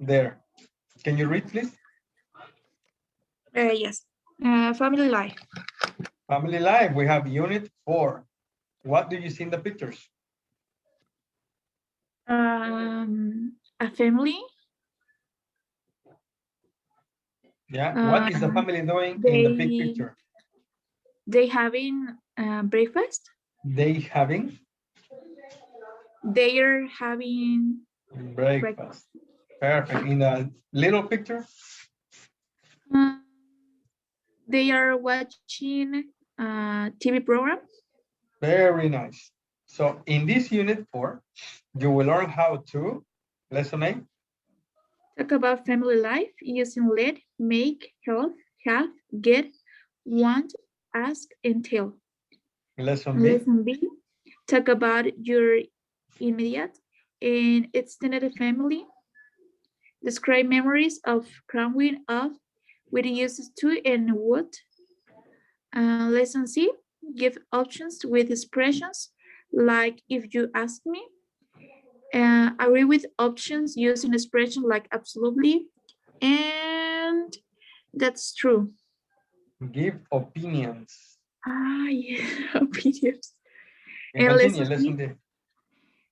there. Can you read, please? Yes. Family life. Family life, we have unit 4. What do you see in the pictures? A family. Yeah, what is the family doing in the big picture? They having breakfast. They having? They are having breakfast. Perfect. In the little picture? They are watching a TV program. Very nice. So in this unit 4, you will learn how to, lesson 8. Talk about family life using let, make, have, get, want, ask, and tell. Lesson B. Lesson B. Talk about your immediate and extended family. Describe memories of growing up with uses to and what. Lesson C. Give options with expressions like if you ask me. Agree with options using expressions like absolutely and that's true. Give opinions. Yeah, opinions. And continue, lesson D.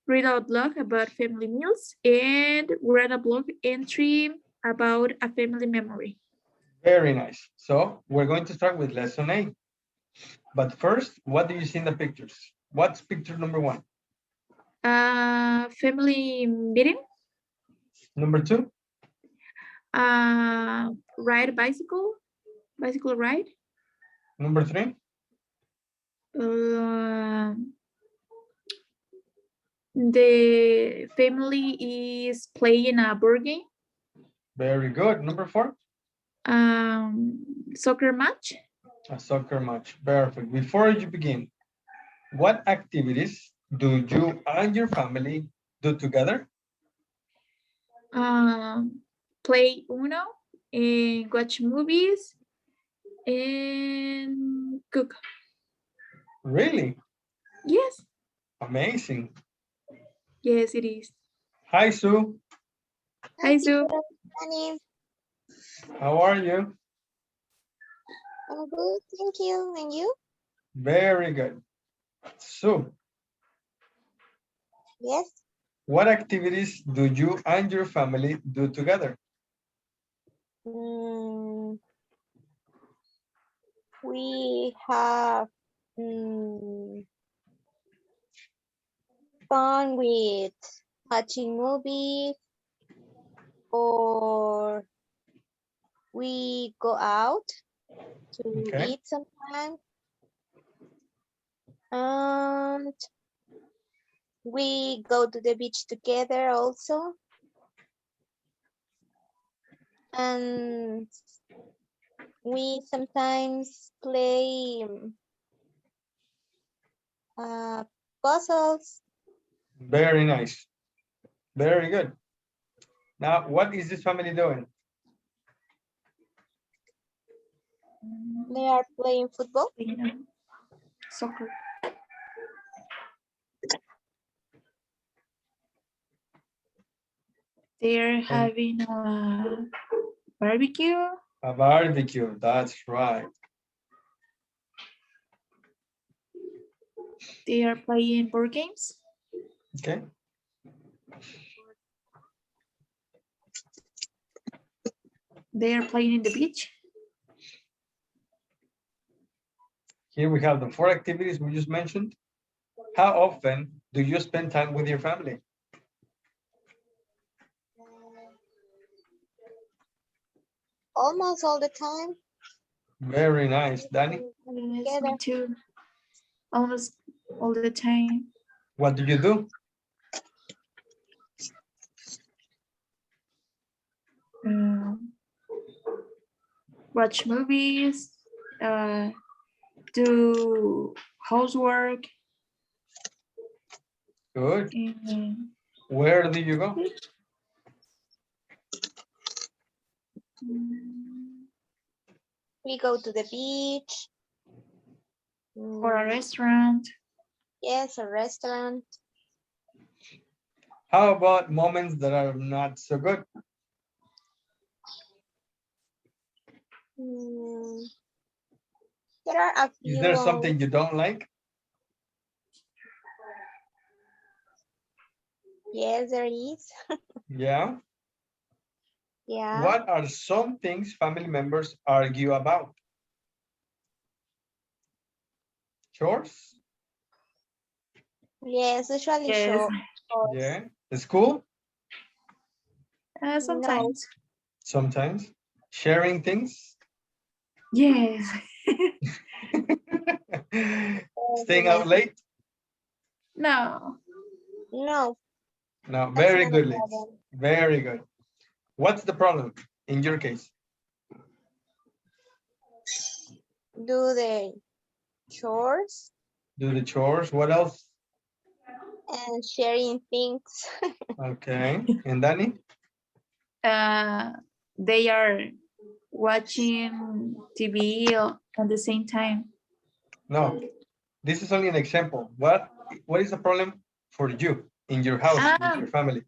Read out blog about family meals and read a blog entry about a family memory. Very nice. So we're going to start with lesson 8. But first, what do you see in the pictures? What's picture number 1? Family meeting. Number 2? Ride a bicycle ride. Number 3? The family is playing a board game. Very good. Number 4? Soccer match. A soccer match. Perfect. Before you begin, what activities do you and your family do together? Play Uno and watch movies and cook. Really? Yes. Amazing. Yes, it is. Hi, Sue. Hi, Sue. How are you? I'm good, thank you. And you? Very good. Sue. Yes. What activities do you and your family do together? We have fun with watching movies, or we go out to eat sometimes, and we go to the beach together also, and we sometimes play puzzles. Very nice. Very good. Now, what is this family doing? They are playing football. Soccer. They're having a barbecue. A barbecue, that's right. They are playing board games. Okay. They are playing in the beach. Here we have the 4 activities we just mentioned. How often do you spend time with your family? Almost all the time. Very nice. Danny? Yes, me too. Almost all the time. What do you do? Watch movies, do housework. Good. Where do you go? We go to the beach. Or a restaurant. Yes, a restaurant. How about moments that are not so good? Mm, there are a Is there few. something you don't like? Yes, there is. Yeah. Yeah. What are some things family members argue about? Chores? Yes, usually Yes, show. Yeah. School? No. sometimes. Sometimes. Sharing things? Yes. Staying out late? No. No, No, that's very not a good, ladies. problem. Very good. What's the problem in your case? Do the chores Do the chores. What else? and sharing things. Okay. And Danny? Uh, they are watching TV at the same time. No. This is only an example. What is the problem for you in your house, with Ah, your family?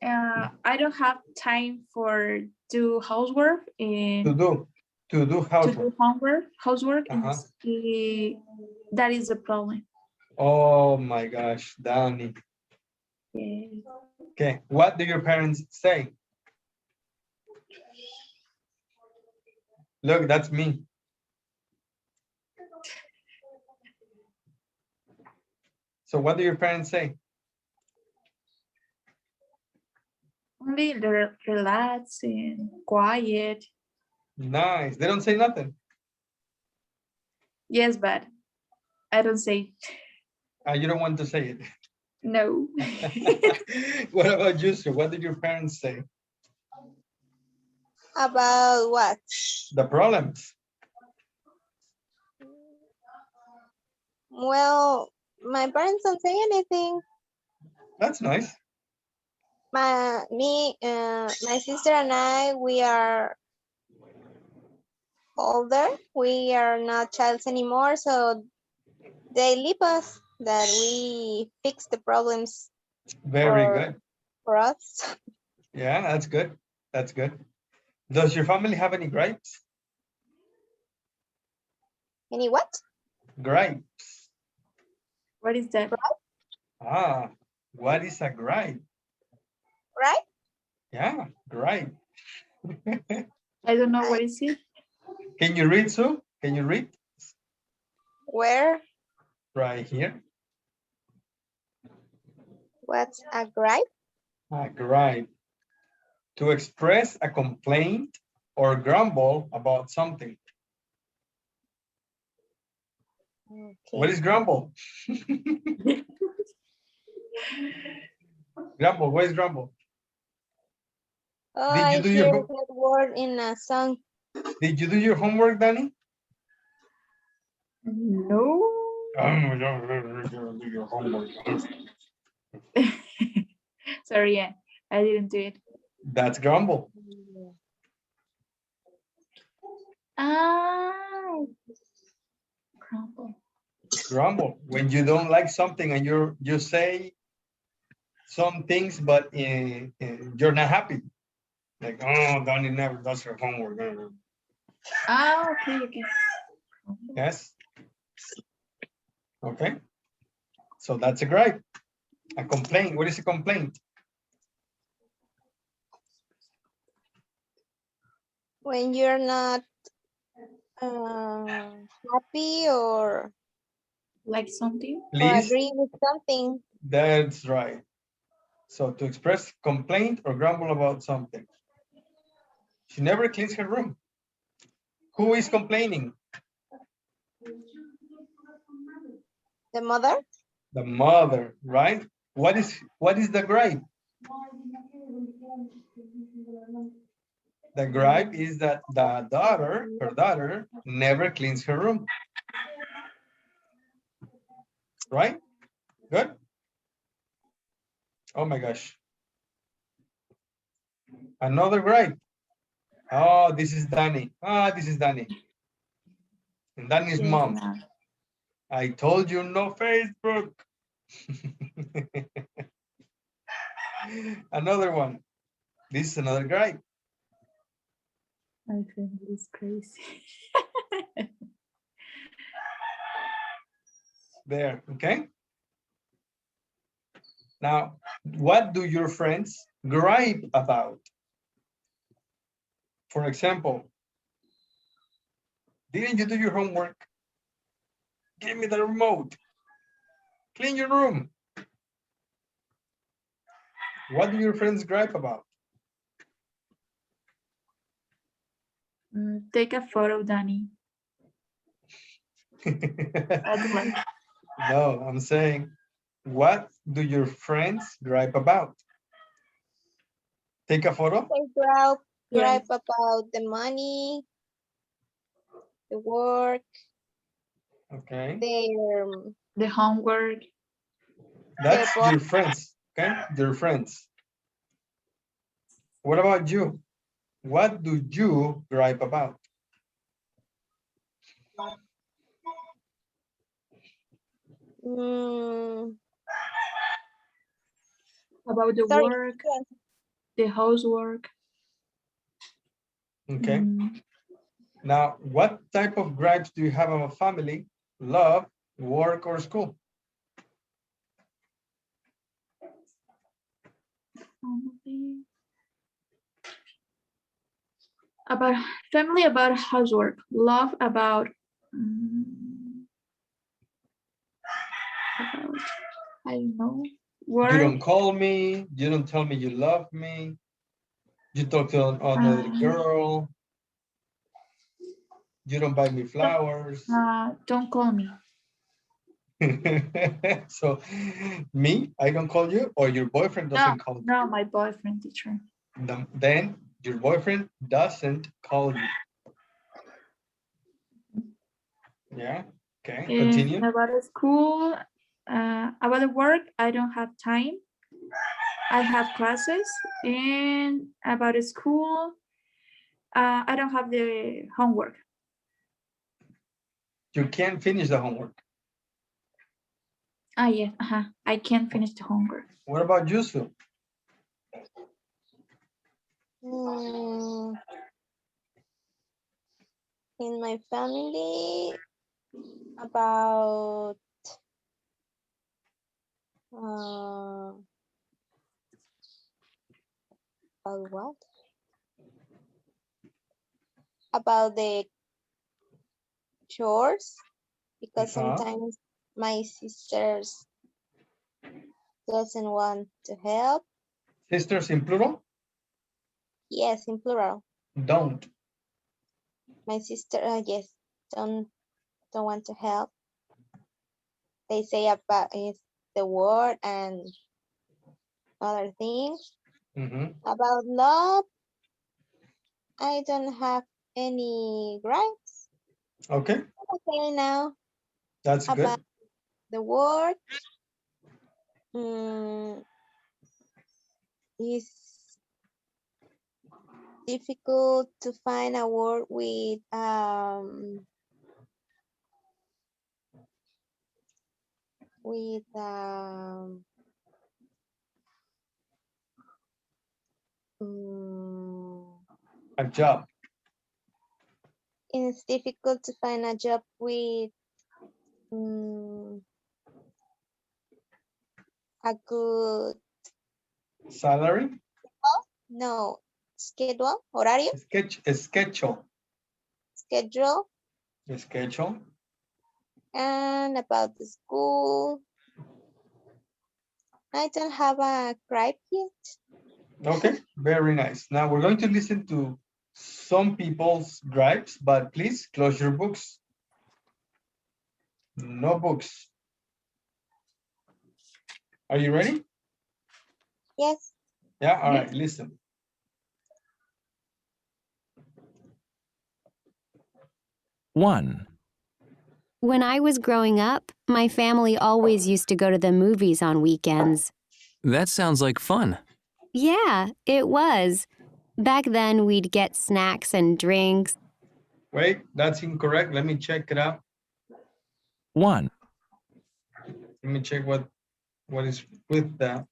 I don't have time for do housework To and do to do to do housework. housework, and Uh-huh. that is the problem. Oh my gosh, Danny. Yes. Okay. What do your parents say? Look, that's me. So what do your parents say? Only relax and quiet. Nice. They don't say nothing. Yes, but I don't say You don't want to say it. no. What about you, sir? What did your parents say? About what? The problems. Well, my parents don't say anything. That's nice. My sister and I, we are older. We are not childs anymore, so they leave us that we fix the problems Very for good. for us. Yeah, that's good. That's good. Does your family have any gripes? Any what? Gripes. What is that? Ah, what is a gripe? Right? Yeah, gripe. I don't know I, what is it. Can you read, Sue? Can you read? where? Right here. What's a gripe? A gripe. To express a complaint or grumble about something. What Okay. is grumble? Grumble, what is grumble? Oh, Did you I do hear your that word in a song. Did you do your homework, Danny? No. Do your homework. Sorry, yeah, I didn't do it. That's grumble. Ah, crumble. Grumble. When you don't like something and you say some things, but you're not happy. Like, oh, Danny never does her homework. Ah, okay, okay. Yes. Okay. So that's a gripe. A complaint. What is a complaint? When you're not happy Like something. or Please. agree with something. That's right. So to express complaint or grumble about something. She never cleans her room. Who is complaining? The mother? The mother, right? What is the gripe? The gripe is that the daughter, her daughter, never cleans her room. Right? Good. Oh my gosh. Another gripe. Oh, this is Danny. Ah, this is Danny. And Danny's Yes, mom. I told you no Facebook. Another one. This is another gripe. My family is crazy. There, okay? Now, what do your friends gripe about? For example, didn't you do your homework? Give me the remote. Clean your room. What do your friends gripe about? Take a photo, Danny. I'd like. No, I'm saying, what do your friends gripe about? Take a photo? They gripe, Yes. gripe about the money, the work, Okay, The homework. that's boss. your friends, okay? Your friends. What about you? What do you gripe about? Mm, About the sorry. work, the housework. Okay. Mm, Now, what type of gripes do you have of a family, love, work, or school? family. About family, about housework. Love, about I don't know. Work. You don't call me, you don't tell me you love me, you talk to another girl, you don't buy me flowers. Don't call me. So, me, I don't call you, or your boyfriend doesn't call you? No, my boyfriend, teacher. Then your boyfriend doesn't call you. Yeah, okay, continue. And about the school, about the work, I don't have time. I have classes. And about the school, I don't have the homework. You can't finish the homework. Yeah, I can't finish the homework. What about you, Sue? In my family, about what? About the chores, because sometimes my sisters doesn't want to help. Sisters in plural? Yes, in plural. Don't. My sister, yes, don't want to help. They say about is the word and other things. About love, I don't have any gripes. Okay. Okay, now. That's about good. the word, it's difficult to find a word with A job. it's difficult to find a job with a good Salary? no schedule, horario, Schedule. Schedule. And about the school, I don't have a gripe yet. Okay, very nice. Now we're going to listen to some people's gripes, but please close your books. No books. Are you ready? Yes. Yeah, all right, listen. One. When I was growing up, my family always used to go to the movies on weekends. That sounds like fun. Yeah, it was. Back then, we'd get snacks and drinks. Wait, that's incorrect. Let me check it out. 1. Let me check what is with that.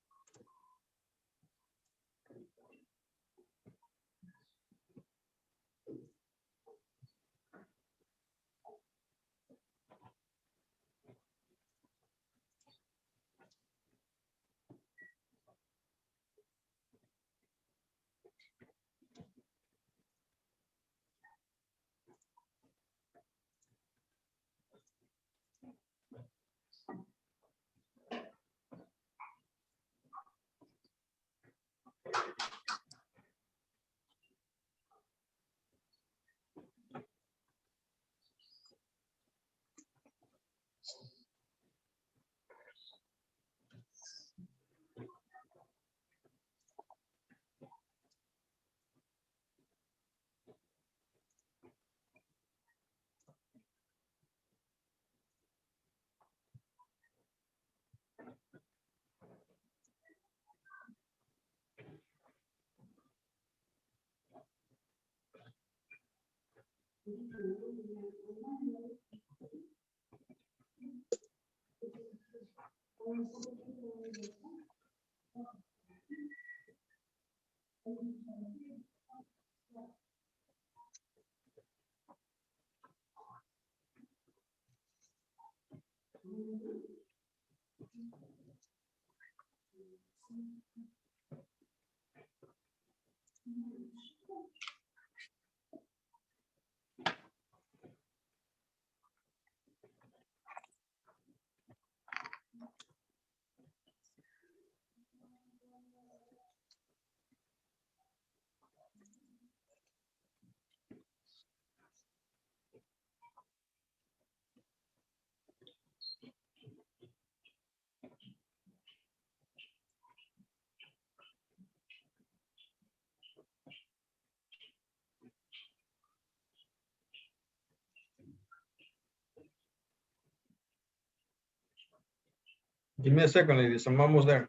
Give me a second, ladies. I'm almost there.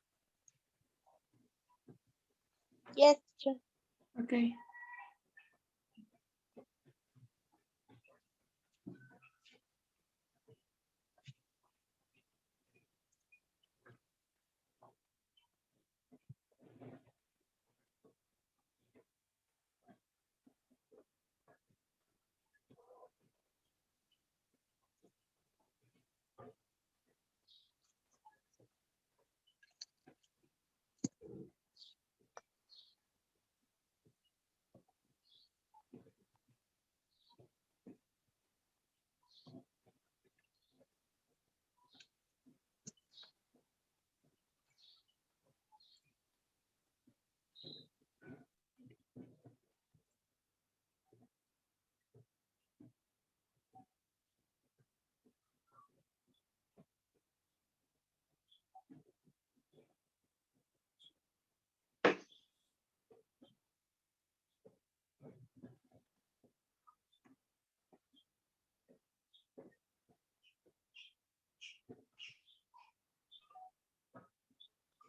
Yes, teacher. Okay.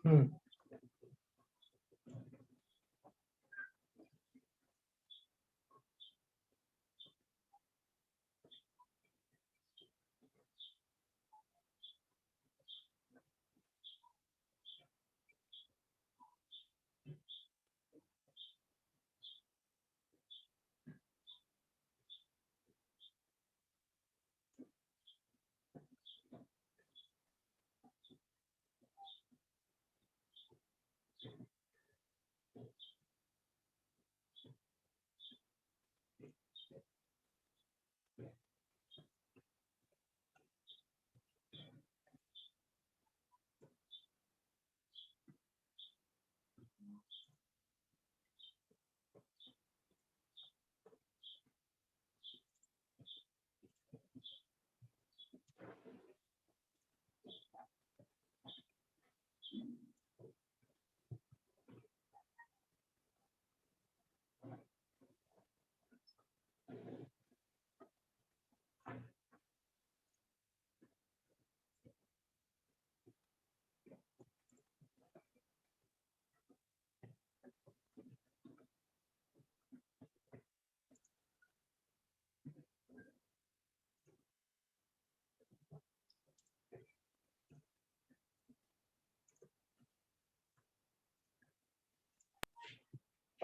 Hmm.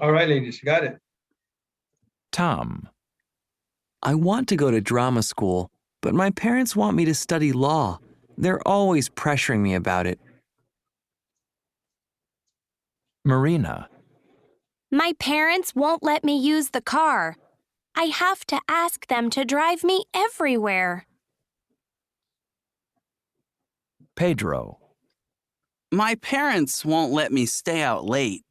All right, ladies, got it. Tom. I want to go to drama school, but my parents want me to study law. They're always pressuring me about it. Marina. My parents won't let me use the car. I have to ask them to drive me everywhere. Pedro. My parents won't let me stay out late.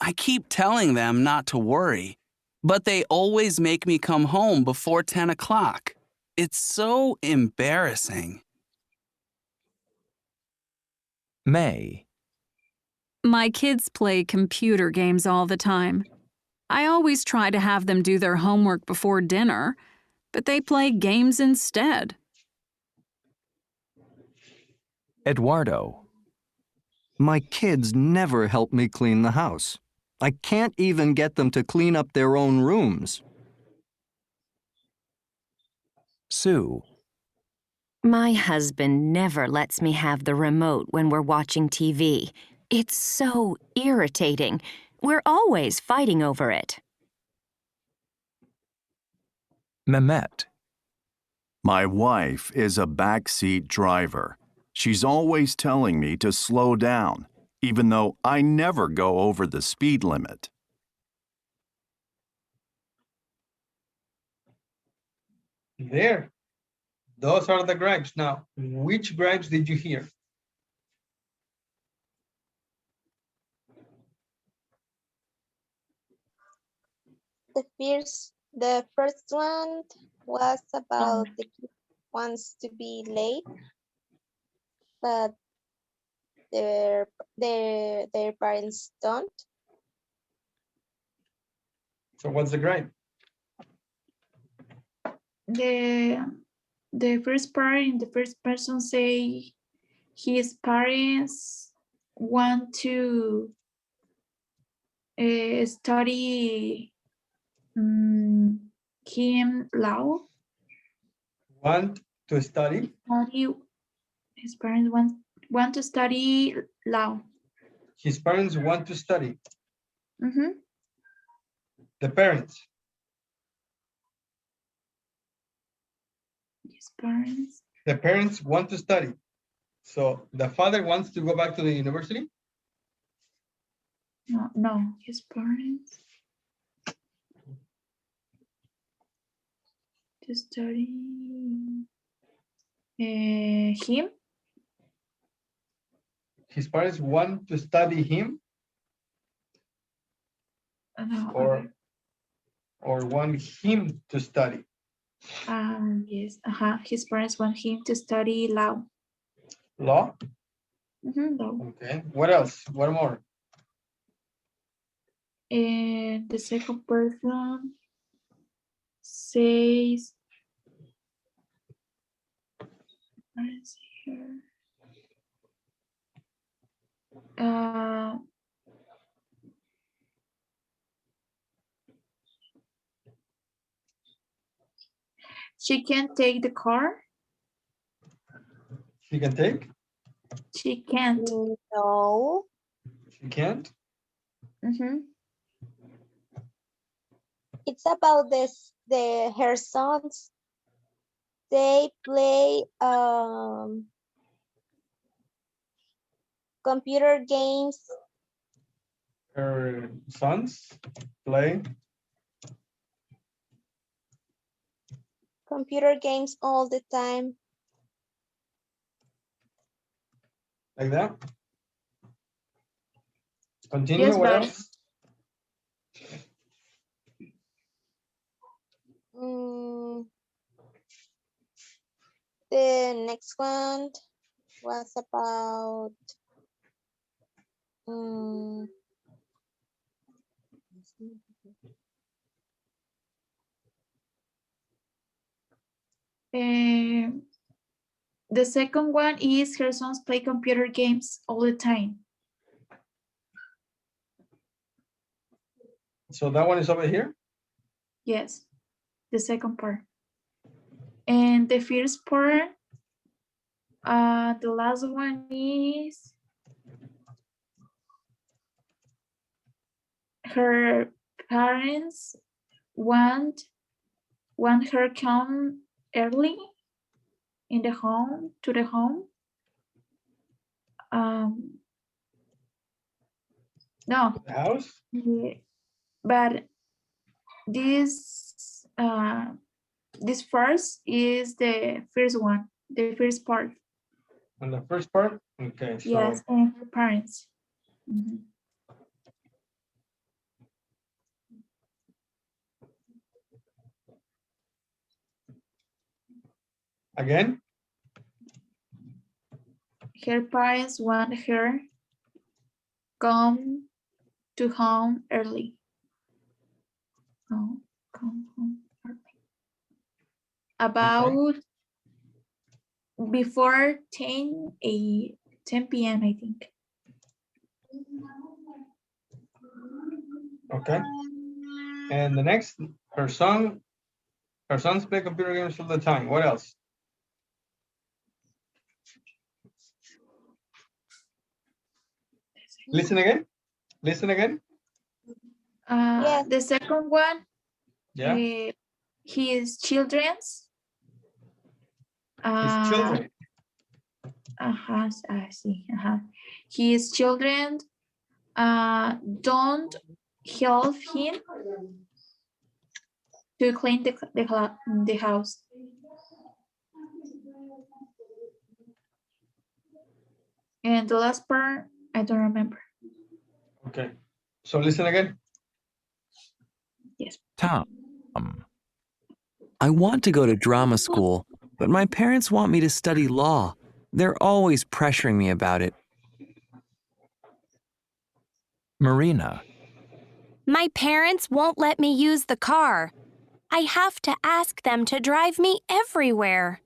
I keep telling them not to worry, but they always make me come home before 10 o'clock. It's so embarrassing. May. My kids play computer games all the time. I always try to have them do their homework before dinner, but they play games instead. Eduardo. My kids never help me clean the house. I can't even get them to clean up their own rooms. Sue. My husband never lets me have the remote when we're watching TV. It's so irritating. We're always fighting over it. Mehmet. My wife is a backseat driver. She's always telling me to slow down, even though I never go over the speed limit. There. Those are the gripes. Now, which gripes did you hear? The first one was about the kid wants to be late, but their parents don't. So what's the gripe? The first part in the first person say his parents want to study him law. Want to study? His parents want to study law. His parents want to study. Mm-hmm. The parents. His parents. The parents want to study. So the father wants to go back to the university? No, his parents to study him. His parents want to study him No, or want him to study? yes. His parents want him to study law. Law? Law. Okay. What else? What more? And the second person says, let's see here. She can't take the car. She can take? She can't. No. She can't? It's about her sons. They play computer games. Her sons play Computer games all the time. like that? Continue, Yes, what but else? The next one was about the second one is her sons play computer games all the time. So that one is over here? Yes, the second part. And the first part, the last one is her parents want her come early in the home to the home. No. The house? Yeah, but this first is the first one, the first part. On the first part? Okay, so yes, and her parents. Again? Her parents want her come to home early. Come home early. About before 10 p.m. I think. Okay. And the next, her sons play computer games all the time. What else? Listen again. Listen again. Yes. The second one, Yeah. his children's. His children. I see. His children don't help him to clean the house. And the last part, I don't remember. Okay. So listen again. Yes. Tom. I want to go to drama school, but my parents want me to study law. They're always pressuring me about it. Marina. My parents won't let me use the car. I have to ask them to drive me everywhere.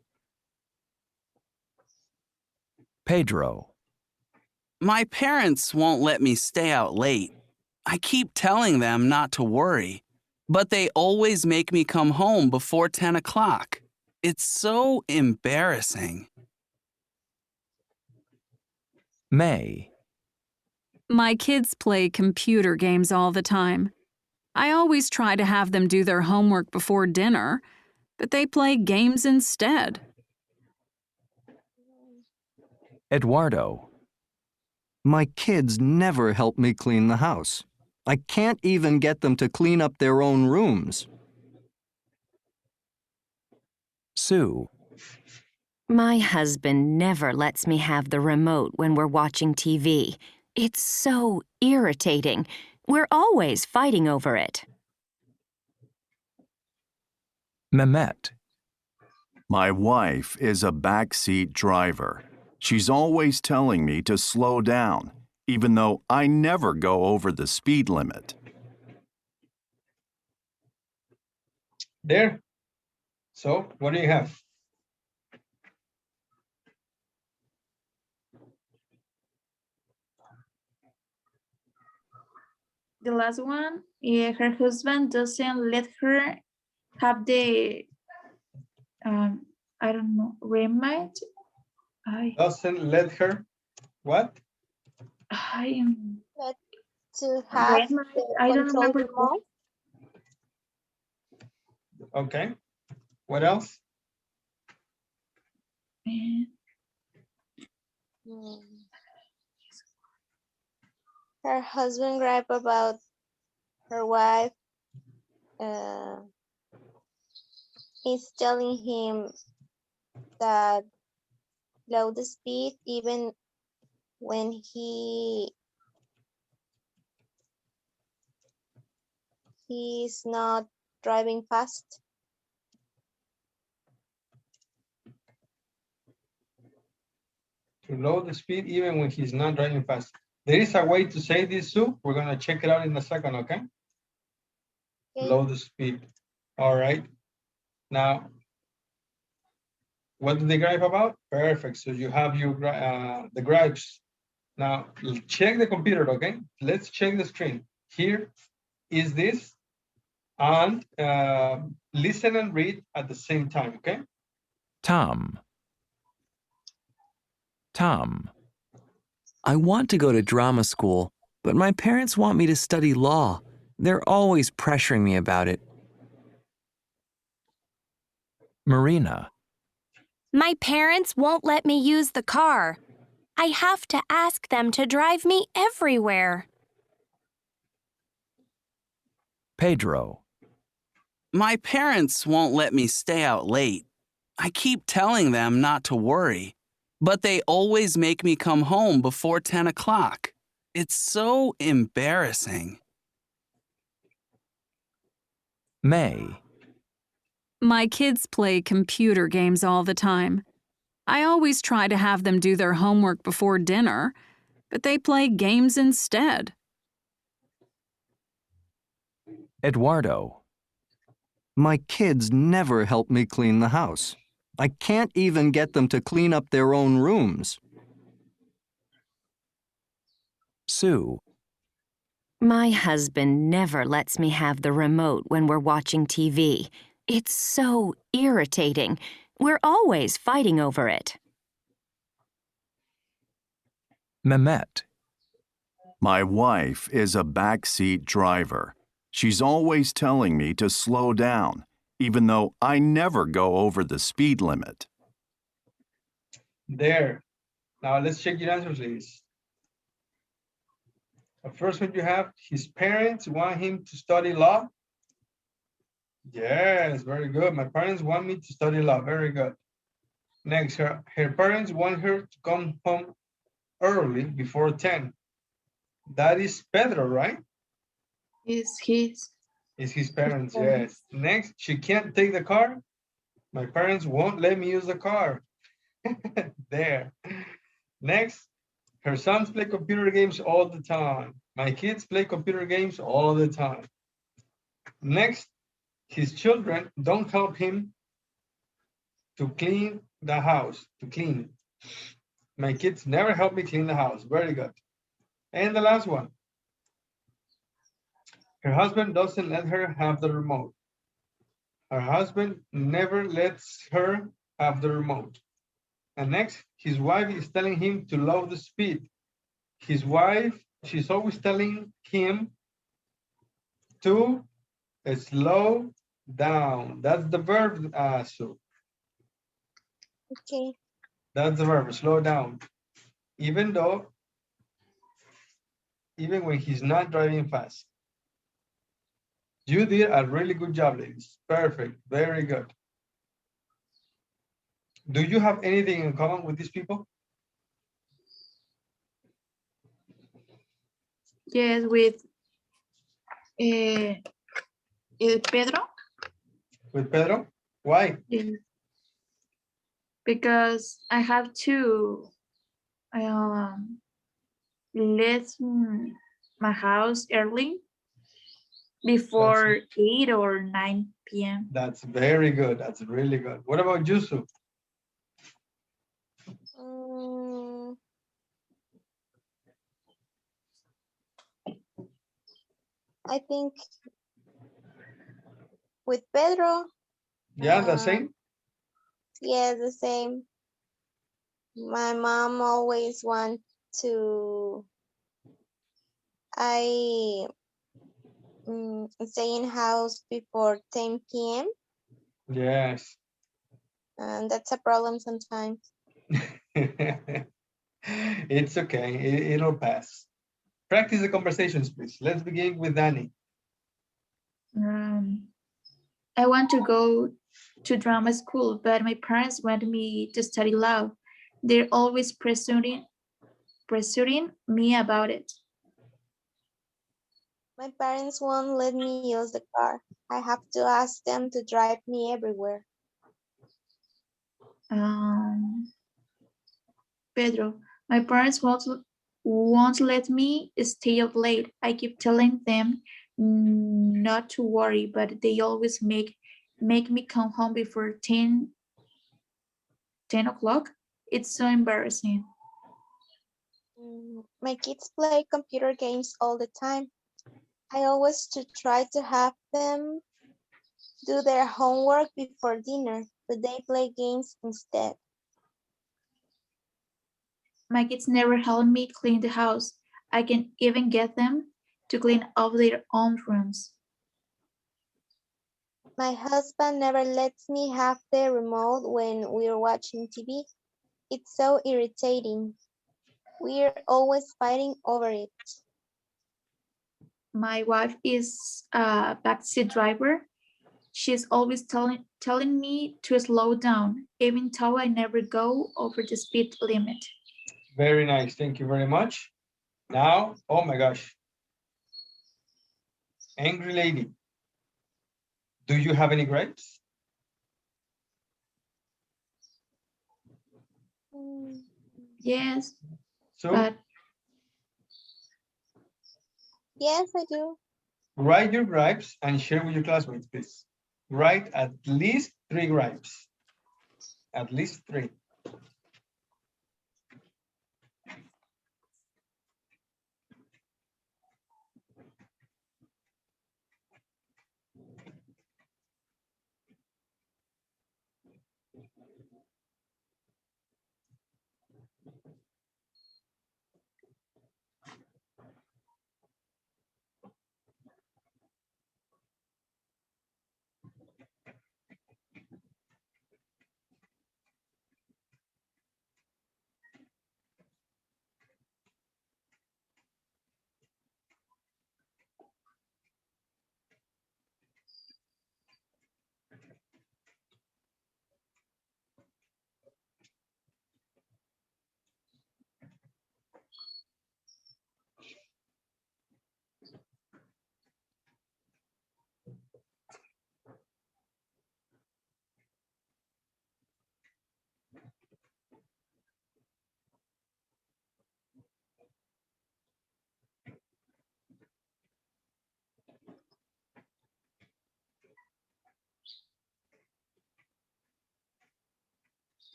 Pedro. My parents won't let me stay out late. I keep telling them not to worry, but they always make me come home before 10 o'clock. It's so embarrassing. May. My kids play computer games all the time. I always try to have them do their homework before dinner, but they play games instead. Eduardo. My kids never help me clean the house. I can't even get them to clean up their own rooms. Sue. My husband never lets me have the remote when we're watching TV. It's so irritating. We're always fighting over it. Mehmet. My wife is a backseat driver. She's always telling me to slow down, even though I never go over the speed limit. There. So what do you have? The last one, her husband doesn't let her have the, I don't know, remote. Doesn't let her, what? I am. To have Remote, the I don't control remember. remote. Okay. What else? Hmm. Her husband gripe about her wife. He's telling him that low the speed even when he's not driving fast. To low the speed even when he's not driving fast. There is a way to say this, Sue. We're gonna check it out in a second, okay? Okay. Low the speed. All right. Now, what do they gripe about? Perfect. So you have your the gripes. Now check the computer, okay? Let's check the screen. Here is this, and listen and read at the same time, okay? Tom. Tom. I want to go to drama school, but my parents want me to study law. They're always pressuring me about it. Marina. My parents won't let me use the car. I have to ask them to drive me everywhere. Pedro. My parents won't let me stay out late. I keep telling them not to worry, but they always make me come home before 10 o'clock. It's so embarrassing. May. My kids play computer games all the time. I always try to have them do their homework before dinner, but they play games instead. Eduardo. My kids never help me clean the house. I can't even get them to clean up their own rooms. Sue. My husband never lets me have the remote when we're watching TV. It's so irritating. We're always fighting over it. Mehmet. My wife is a backseat driver. She's always telling me to slow down, even though I never go over the speed limit. There. Now let's check your answer, please. The first one you have, his parents want him to study law. Yes, very good. My parents want me to study law. Very good. Next, her parents want her to come home early before 10. That is Pedro, right? Is his. It's his parents, parents. yes. Next, she can't take the car. My parents won't let me use the car. There. Next, her sons play computer games all the time. My kids play computer games all the time. Next, his children don't help him to clean the house, to clean. My kids never help me clean the house. Very good. And the last one. Her husband doesn't let her have the remote. Her husband never lets her have the remote. And next, his wife is telling him to lower the speed. His wife, she's always telling him to slow down. That's the verb, Sue. Okay. That's the verb, slow down. Even when he's not driving fast. You did a really good job, ladies. Perfect, very good. Do you have anything in common with these people? Yes, with Pedro. With Pedro? Why? Yes. Because I have to leave my house early before 8 or 9 p.m. That's very good. That's really good. What about Yusuf? I think with Pedro. Yeah, the same? Yeah, the same. My mom always wants to stay in house before 10 p.m. Yes. And that's a problem sometimes. It's okay. It'll pass. Practice the conversations, please. Let's begin with Danny. I want to go to drama school, but my parents want me to study law. They're always pressuring me about it. My parents won't let me use the car. I have to ask them to drive me everywhere. Pedro, my parents won't let me stay up late. I keep telling them not to worry, but they always make me come home before 10 o'clock. It's so embarrassing. My kids play computer games all the time. I always try to have them do their homework before dinner, but they play games instead. My kids never help me clean the house. I can even get them to clean up their own rooms. My husband never lets me have the remote when we're watching TV. It's so irritating. We're always fighting over it. My wife is a backseat driver. She's always telling me to slow down, even though I never go over the speed limit. Very nice. Thank you very much. Now, oh my gosh. Angry lady. Do you have any grapes? Yes, So but Yes, I do. write your gripes and share with your classmates, please. Write at least 3 gripes. At least 3.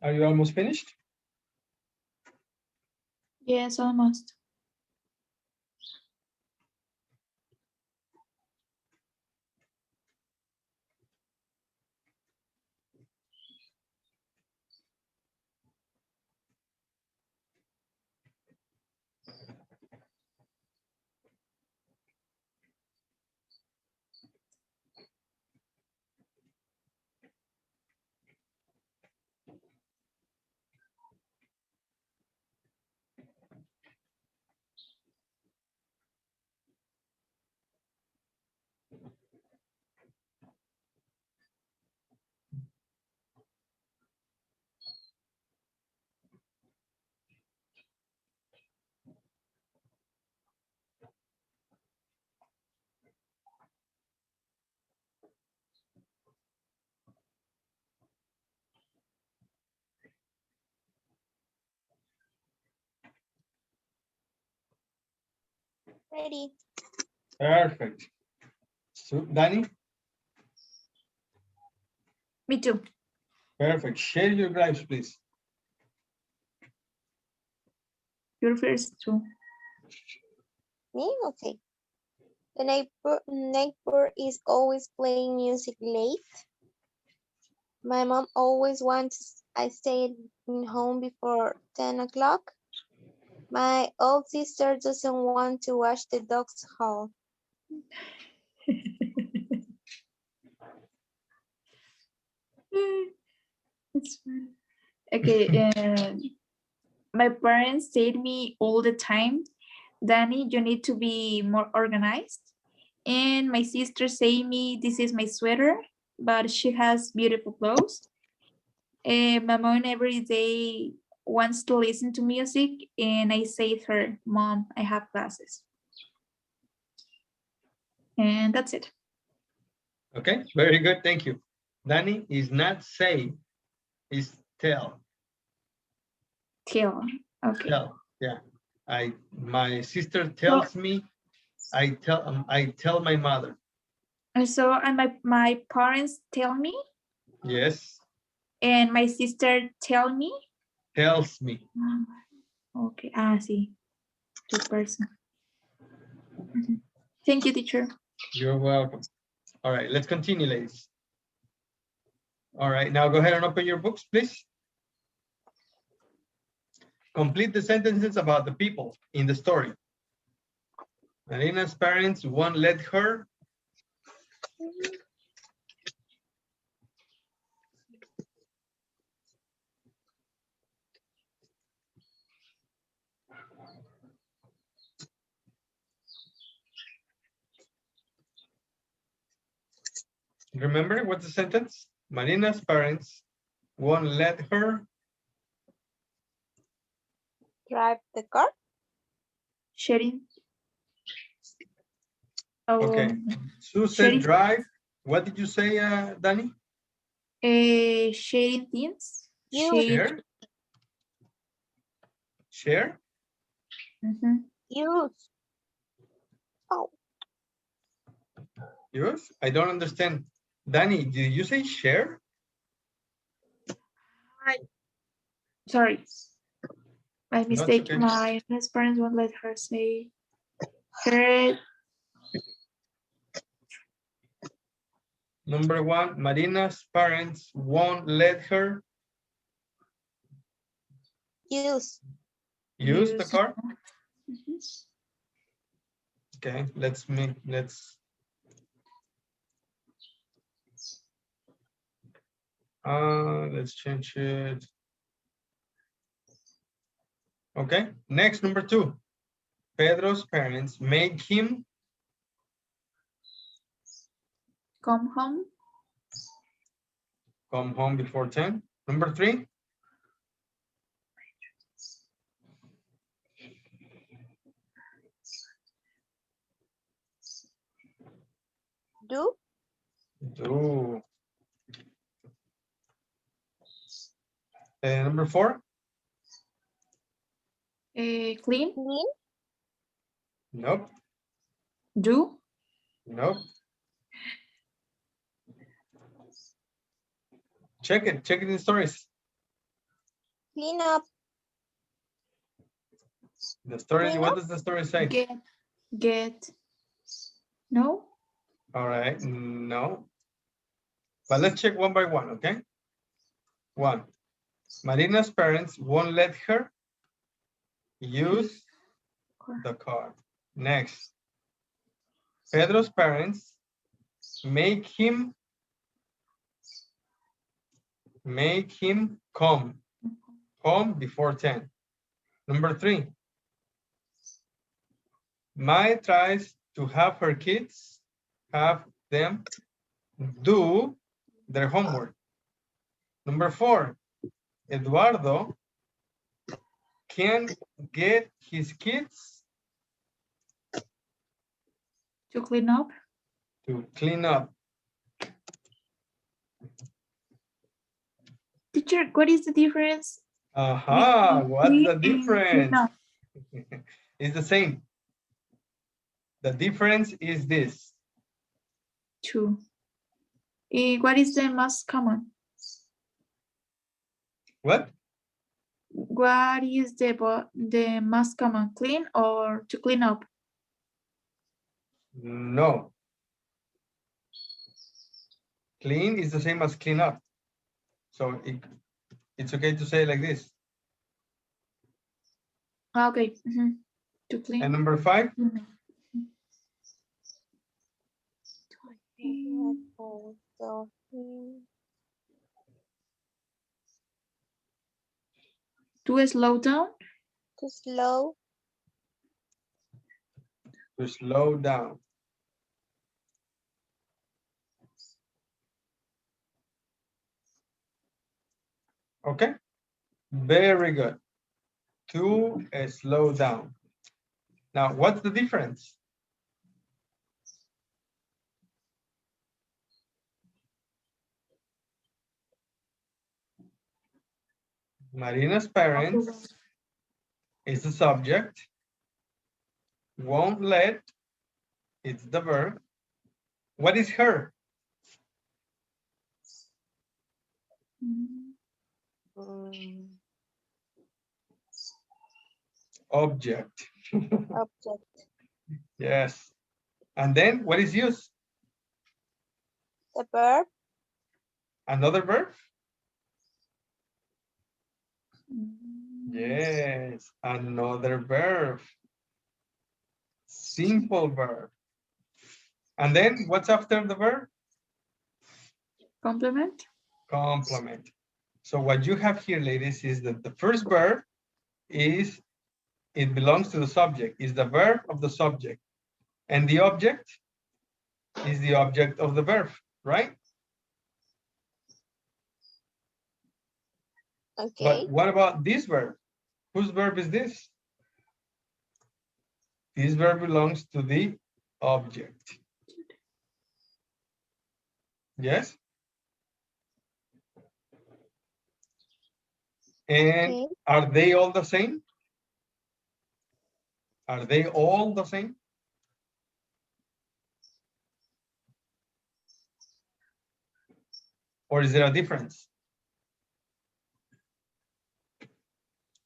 Are you almost finished? yes, almost. Ready. Perfect. So, Danny, Me too. perfect. Share your gripes, please. Your first too. Me? Okay. The neighbor is always playing music late. My mom always wants I stay home before 10 o'clock. My old sister doesn't want to wash the dog's haul. It's fun. Okay, my parents say to me all the time, Danny, you need to be more organized. And my sister say me, this is my sweater, but she has beautiful clothes. And my mom every day wants to listen to music, and I say to her, Mom, I have classes. And that's it. Okay, very good. Thank you. Danny is not say, is tell. Till. Okay. Tell. Yeah. My sister tells me, I tell my mother. And so and my parents tell me, Yes. and my sister tell me. Tells me. Okay. See. Two person. Thank you, teacher. You're welcome. All right, let's continue, ladies. All right, now go ahead and open your books, please. Complete the sentences about the people in the story. Marina's parents won't let her. Remember what's the sentence? Marina's parents won't let her. Drive the car. Sharing. Oh, Okay. Sue said sharing. drive. What did you say, Danny? Sharing things. Use. Share. Share. Mhm. Use. Oh, Use. I don't understand. Danny, did you say share? Sorry. My That's mistake. okay. My friend's parents won't let her say her. Number one, Marina's parents won't let her use. use the car. Mhm. Okay, let's change it. Okay, next, number two. Pedro's parents make him Come home. come home before 10. Number three. Do. Do. Number four. Clean. Clean. Nope. Do. Nope. Check it in the stories. Clean up. The story, Clean what up. does the story say? Get. No. All right, no. But let's check one by one, okay? One, Marina's parents won't let her use the car. Next, Pedro's parents make him come home before 10. Number three, Mai tries to have her kids have them do their homework. Number four, Eduardo can get his kids To clean up. to clean up. Teacher, what is the difference? Aha, what's Clean the and clean difference? up. It's the same. The difference is this. Two. What is the most common? What? What is the most common? Clean or to clean up? No. Clean is the same as clean up. So it's okay to say like this. Okay. To clean. And number five? To slow down. To slow. To slow down. Okay, very good. To slow down. Now, what's the difference? Marina's parents is the subject. Won't let, it's the verb. What is her? Object. Object. Yes. And then what is use? The verb. Another verb? Yes, another verb. Simple verb. And then what's after the verb? Complement. Complement. So what you have here, ladies, is that the first verb is, it belongs to the subject, is the verb of the subject. And the object is the object of the verb, right? Okay. But what about this verb? Whose verb is this? This verb belongs to the object. Yes? And Okay. are they all the same? Are they all the same? Or is there a difference?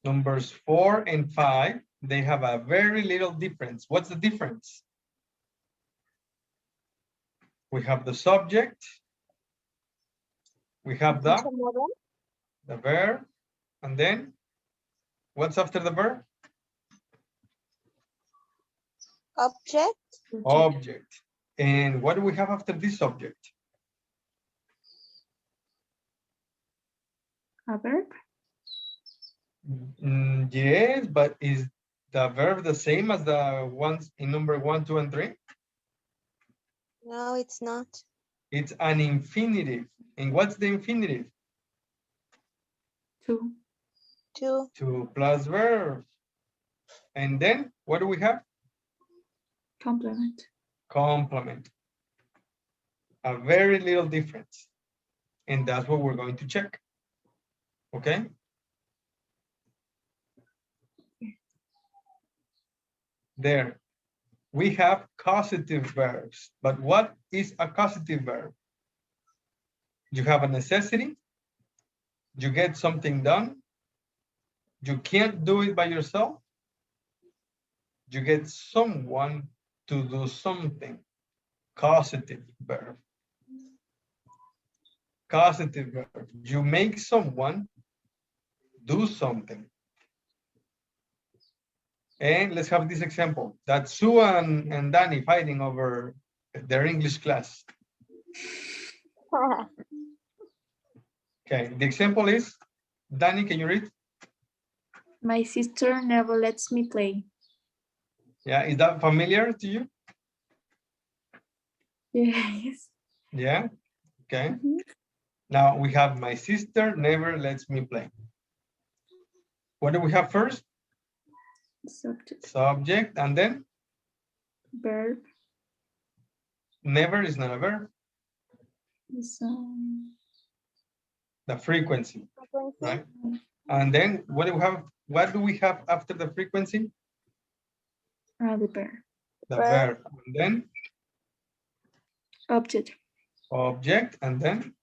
Numbers 4 and 5, they have a very little difference. What's the difference? We have the subject, we have the verb, and then what's after the verb? Object. Object. And what do we have after this subject? A verb? Yes, but is the verb the same as the ones in number 1, 2, and 3? No, it's not. It's an infinitive. And what's the infinitive? To. To. 2 plus verb. And then what do we have? Complement. Complement. A very little difference. And that's what we're going to check. Okay? There. We have causative verbs. But what is a causative verb? You have a necessity. You get something done. You can't do it by yourself. You get someone to do something. Causative verb. Causative verb. You make someone do something. And let's have this example. That's Sue and Danny fighting over their English class. Okay, the example is, Danny, can you read? My sister never lets me play. Yeah, is that familiar to you? Yes. Yeah, okay. Mhm. Now we have my sister never lets me play. What do we have first? Subject. Subject, and then Verb. never is not a verb. Is, The frequency, right? And then what do we have? What do we have after the frequency? the verb. The Verb. verb, and then Object. object, and then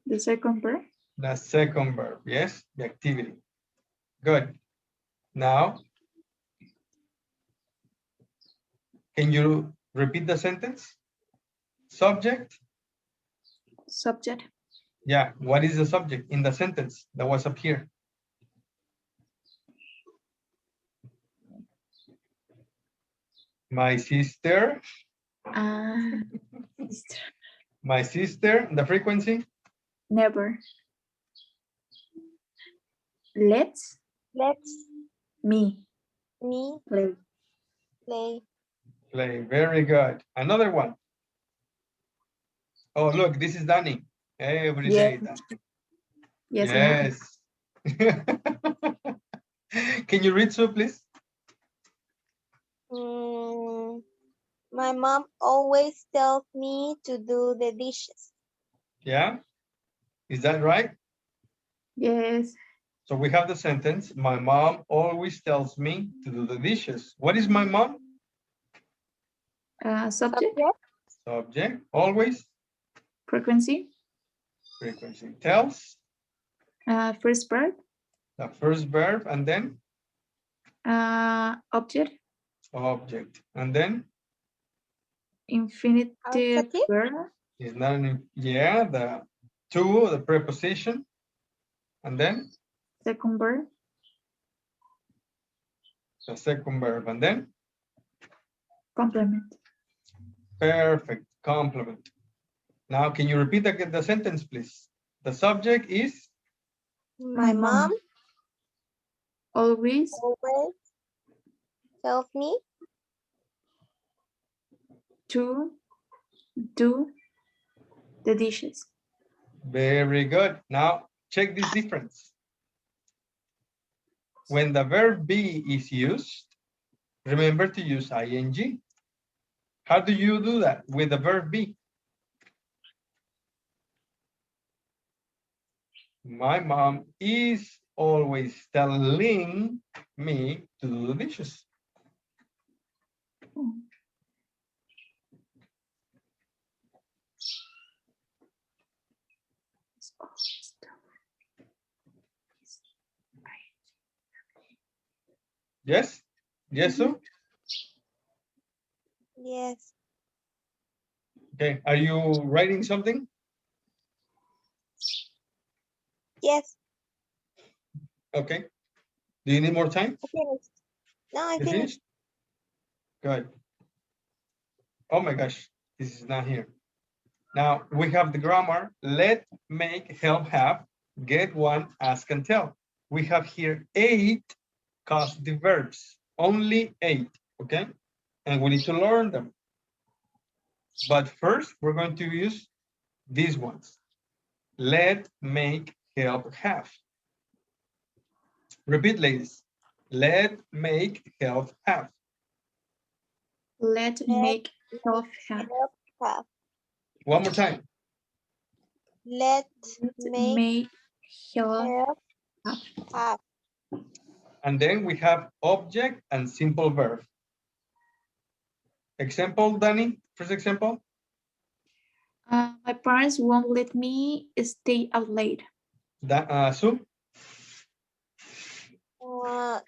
The second verb. the second verb. Yes, the activity. Good. Now, can you repeat the sentence? Subject. Subject. Yeah, what is the subject in the sentence that was up here? My sister. Sister. My sister, the frequency? Never. Let's Me play. play. Play, very good. Another one. Oh, look, this is Danny. Every day, Danny. Yes. I know. Yes. Can you read, Sue, please? My mom always tells me to do the dishes. Yeah, is that right? Yes. So we have the sentence, my mom always tells me to do the dishes. What is my mom? Subject. Subject, always. Frequency. Frequency, tells. First verb. The first verb, and then Object. object, and then Infinitive Adjective? verb. is not an, yeah, the to, the preposition, and then Second verb. the second verb, and then Complement. perfect, complement. Now, can you repeat the sentence, please? The subject is My mom Always always tells me to do the dishes. very good. Now, check this difference. When the verb be is used, remember to use ing. How do you do that with the verb be? My mom is always telling me to do the dishes. Yes? Yes, so? Yes. Okay, are you writing something? Yes. Okay. Do you need more time? I finished. No, I You finished. finished? Good. Oh my gosh, this is not here. Now we have the grammar, let, make, help, have, get, want, ask, and tell. We have here 8 causative verbs, only 8, okay? And we need to learn them. But first, we're going to use these ones. Let, make, help, have. Repeat, ladies. Let, make, help, have. Let, make, help, have. Help, have. One more time. Let, Let, make, make, help, help, have. have. And then we have object and simple verb. Example, Danny, first example. My parents won't let me stay out late. Sue,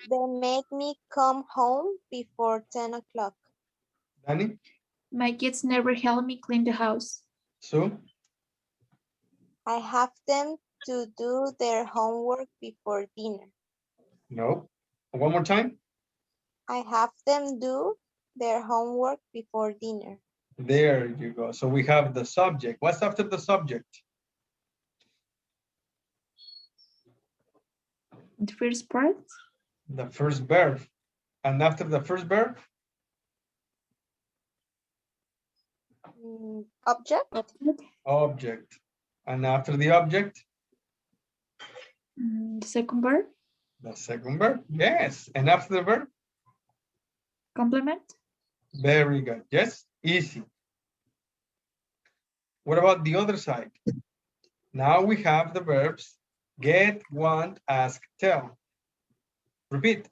They make me come home before 10 o'clock. Danny, My kids never help me clean the house. Sue, I have them to do their homework before dinner. no. One more time. I have them do their homework before dinner. There you go. So we have the subject. What's after the subject? The first part, The first verb. And after the first verb, Object, object. object. And after the object, The second verb, the second verb. Yes. And after the verb, complement. very good. Yes, easy. What about the other side? Now we have the verbs get, want, ask, tell. Repeat.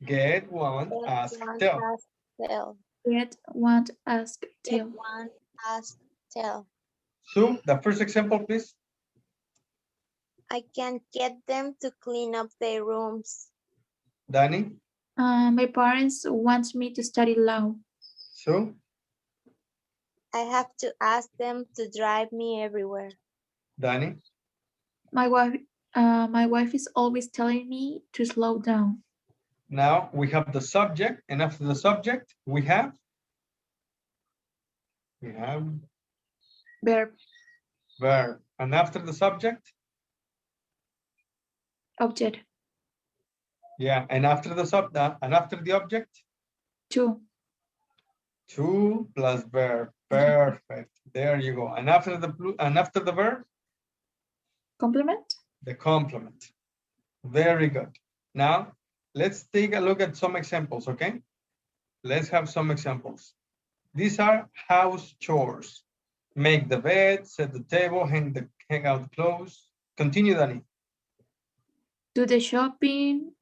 Get, want, ask, want, tell. ask, tell. Get, want, ask, Get, tell. want, ask, tell. So the first example, please. I can get them to clean up their rooms. Danny. My parents want me to study law. So I have to ask them to drive me everywhere. Danny. My wife is always telling me to slow down. Now we have the subject, and after the subject, we have Verb, verb. And after the subject, object. yeah. And after the and after the object, To. plus verb. Perfect. There you go. And after the verb, Complement. the complement. Very good. Now let's take a look at some examples, okay? Let's have some examples. These are house chores. Make the bed, set the table, hang out the clothes. Continue, Danny. Do the shopping,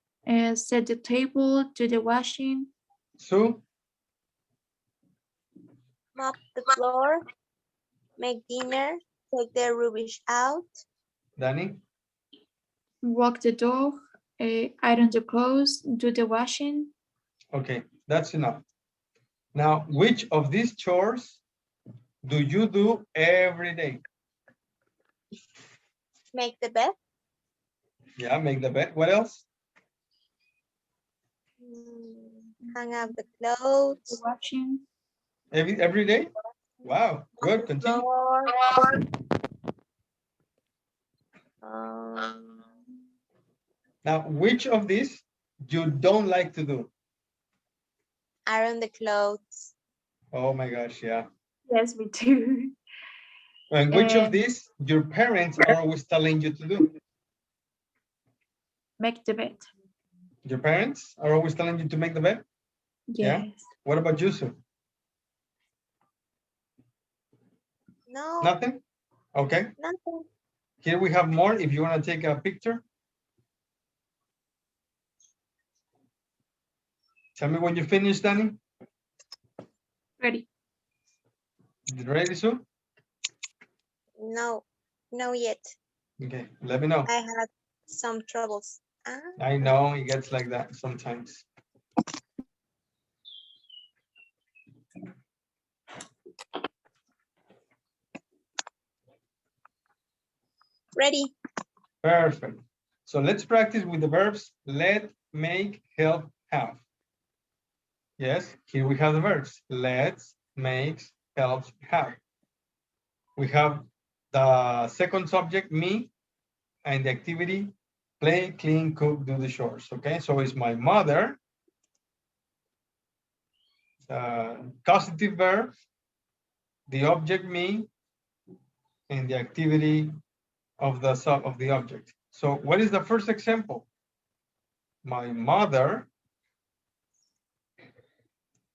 set the table, do the washing. Sue, Mop the floor, make dinner, take the rubbish out. Danny, Walk the dog, iron the clothes, do the washing. okay, that's enough. Now, which of these chores do you do every day? Make the bed. Yeah, make the bed. What else? Hang up the clothes. The washing. Every day? Wow, good, continue. Now, which of these you don't like to do? Iron the clothes. Oh my gosh, yeah. Yes, me too. And which of And these your parents are always telling you to do? make the bed. Your parents are always telling you to make the bed? Yes. Yeah. What about Yusuf? No, Nothing? Okay. nothing. Here we have more if you want to take a picture. Tell me when you finish, Danny. Ready. Ready, Sue? No, no yet. Okay, let me know. I had some troubles. Ah, I know it gets like that sometimes. ready. Perfect. So let's practice with the verbs let, make, help, have. Yes, here we have the verbs. Let's, makes, helps, have. We have the second subject, me, and the activity, play, clean, cook, do the chores. Okay, so it's my mother. Causative verb, the object me, and the activity of the sub of the object. So what is the first example? My mother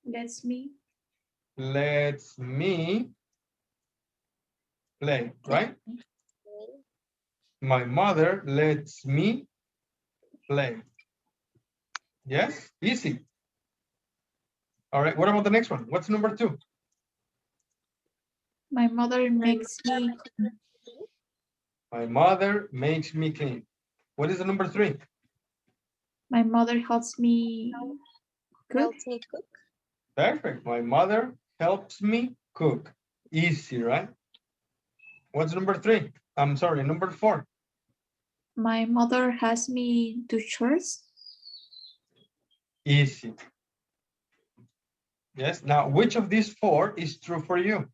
That's me. lets me play, right? My mother lets me play. Yes, easy. All right, what about the next one? What's number 2? My mother makes me. My mother makes me clean. What is the number 3? My mother helps me cook. Helps me cook. Perfect. My mother helps me cook. Easy, right? What's number 3? I'm sorry, number 4. My mother has me do chores. Easy. Yes. Now, which of these 4 is true for you?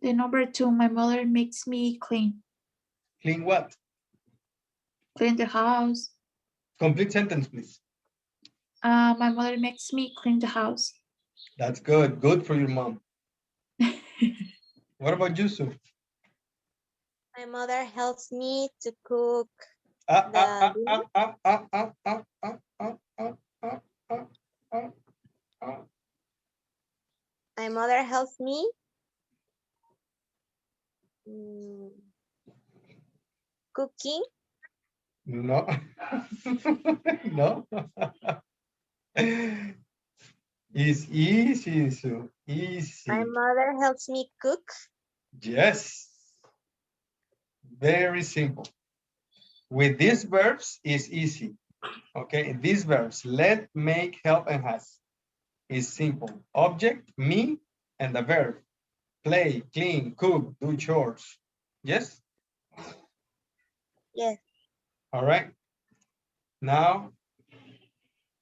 The number 2, my mother makes me clean. Clean what? Clean the house. Complete sentence, please. My mother makes me clean the house. That's good. Good for your mom. What about Yusuf? My mother helps me to cook. My mother helps me cooking. No. No. It's easy, Sue. Easy. My mother helps me cook. Yes. Very simple. With these verbs, it's easy. Okay, these verbs, let, make, help, and has, is simple. Object, me, and the verb. Play, clean, cook, do chores. Yes? Yes. All right. Now,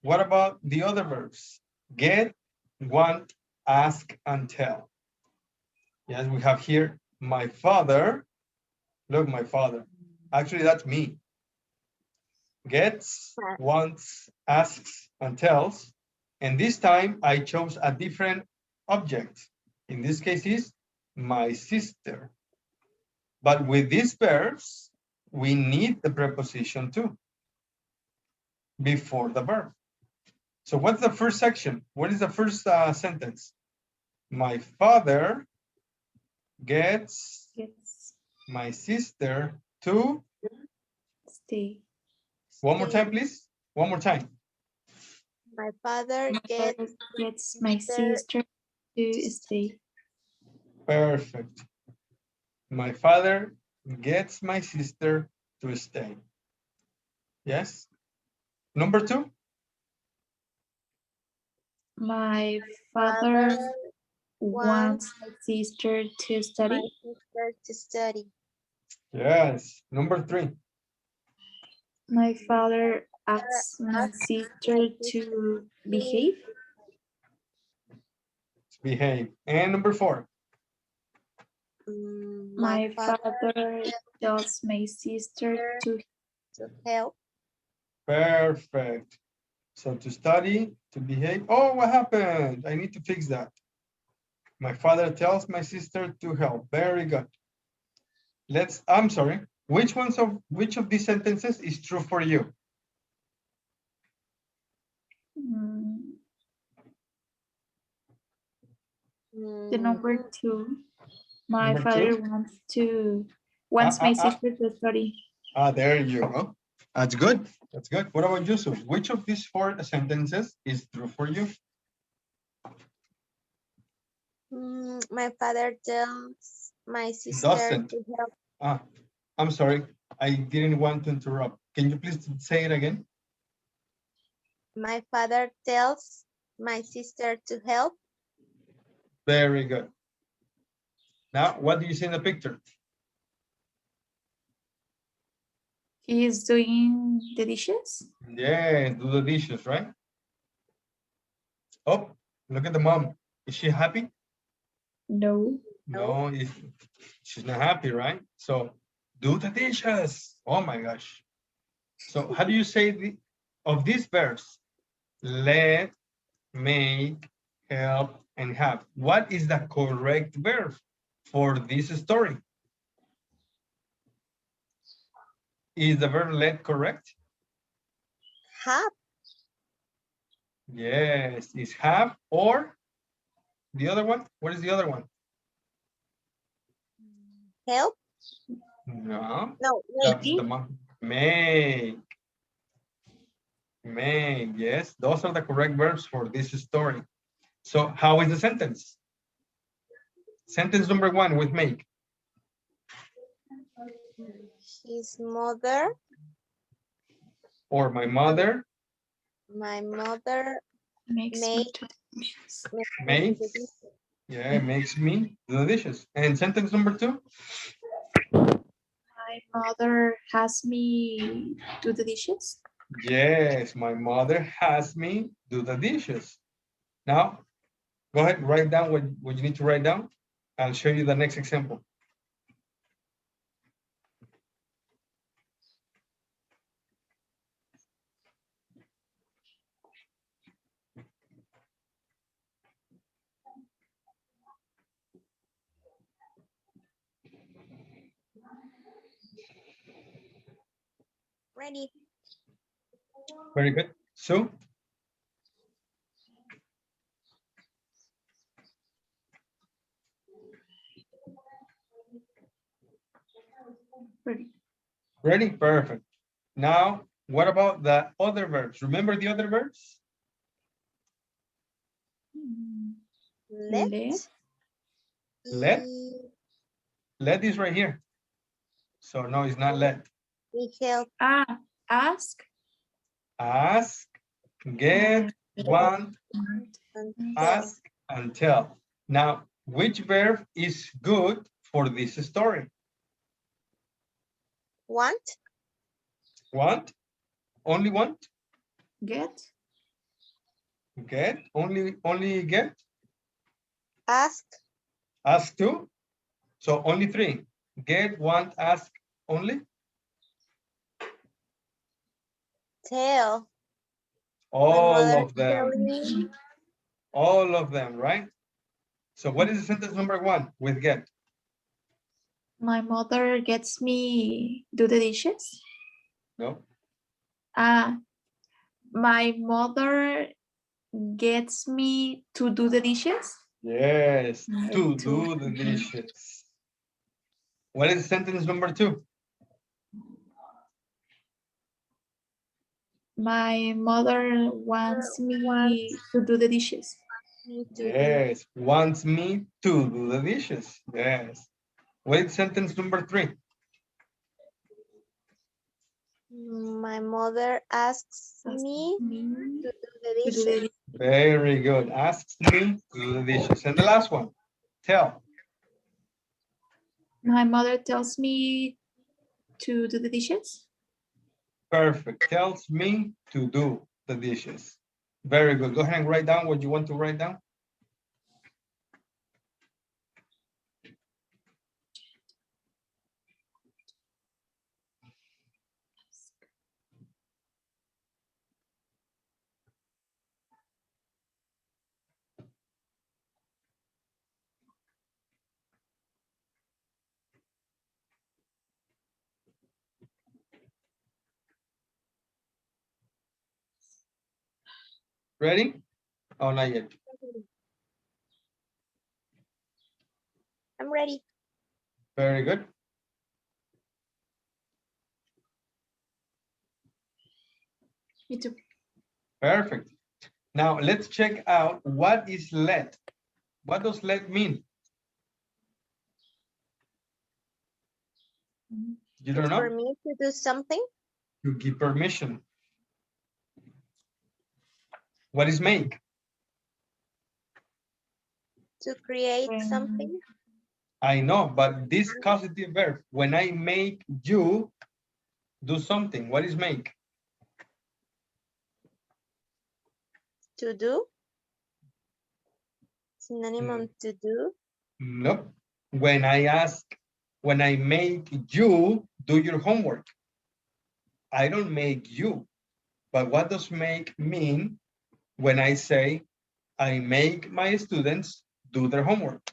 what about the other verbs? Get, want, ask, and tell. Yes, we have here my father. Look, my father. Actually, that's me. Gets, wants, asks, and tells. And this time I chose a different object. In this case is my sister. But with these verbs, we need the preposition too before the verb. So what's the first section? What is the first sentence? My father gets my sister to stay. One more time, please. One more time. My father gets my sister to stay. Perfect. My father gets my sister to stay. Yes. Number 2. My father wants my sister to study. Yes. Number 3. My father asks my sister to behave. Behave. And number 4. My father tells my sister to to help. Perfect. So to study, to behave. Oh, what happened? I need to fix that. My father tells my sister to help. Very good. I'm sorry. Which of these sentences is true for you? The number 2. My Number father 2? wants my sister to study. There you go. That's good. That's good. What about Yusuf? Which of these 4 sentences is true for you? My father tells my sister Doesn't. to help. I'm sorry. I didn't want to interrupt. Can you please say it again? My father tells my sister to help. Very good. Now, what do you see in the picture? He is doing the dishes. Yeah, do the dishes, right? Oh, look at the mom. Is she happy? No. No, she's not happy, right? So do the dishes. Oh my gosh. So how do you say of these verbs? Let, make, help, and have. What is the correct verb for this story? Is the verb let correct? Have. Yes, is have or the other one? What is the other one? Help. No. No, The mom. Make. Make, yes. Those are the correct verbs for this story. So how is the sentence? Sentence number 1 with make. His mother. Or my mother. My mother makes Makes me do the dishes. And sentence number 2. My mother has me do the dishes. Yes, my mother has me do the dishes. Now, go ahead, write down what you need to write down. I'll show you the next example. Ready. Very good. So, ready? Perfect. Now, what about the other verbs? Remember the other verbs? Let. Let. Let is right here. So no, it's not let. We help. Ask. Ask, get, want, ask, and tell. Now, which verb is good for this story? Want. Want? Only want? Get. Get? Only get? Ask. Ask too? So only 3. Get, want, ask, only? Tell. All of them. All of them, right? So what is the sentence number 1 with get? My mother gets me do the dishes. No. My mother gets me to do the dishes. Yes, to do the dishes. What is sentence number 2? My mother wants me to do the dishes. Yes, wants me to do the dishes. Yes. What is sentence number 3? My mother asks me to do the dishes. Very good. Asks me to do the dishes. And the last one, tell. My mother tells me to do the dishes. Perfect. Tells me to do the dishes. Very good. Go ahead and write down what you want to write down. Ready? Oh, not yet. I'm ready. Very good. Me too. Perfect. Now let's check out what is let. What does let mean? You don't know? For me to do something, To give permission. What is make? to create Um, something, I know, but this causative verb, when I make you do something, what is make? to do, synonym to do, Nope. When I make you do your homework, I don't make you. But what does make mean when I say I make my students do their homework?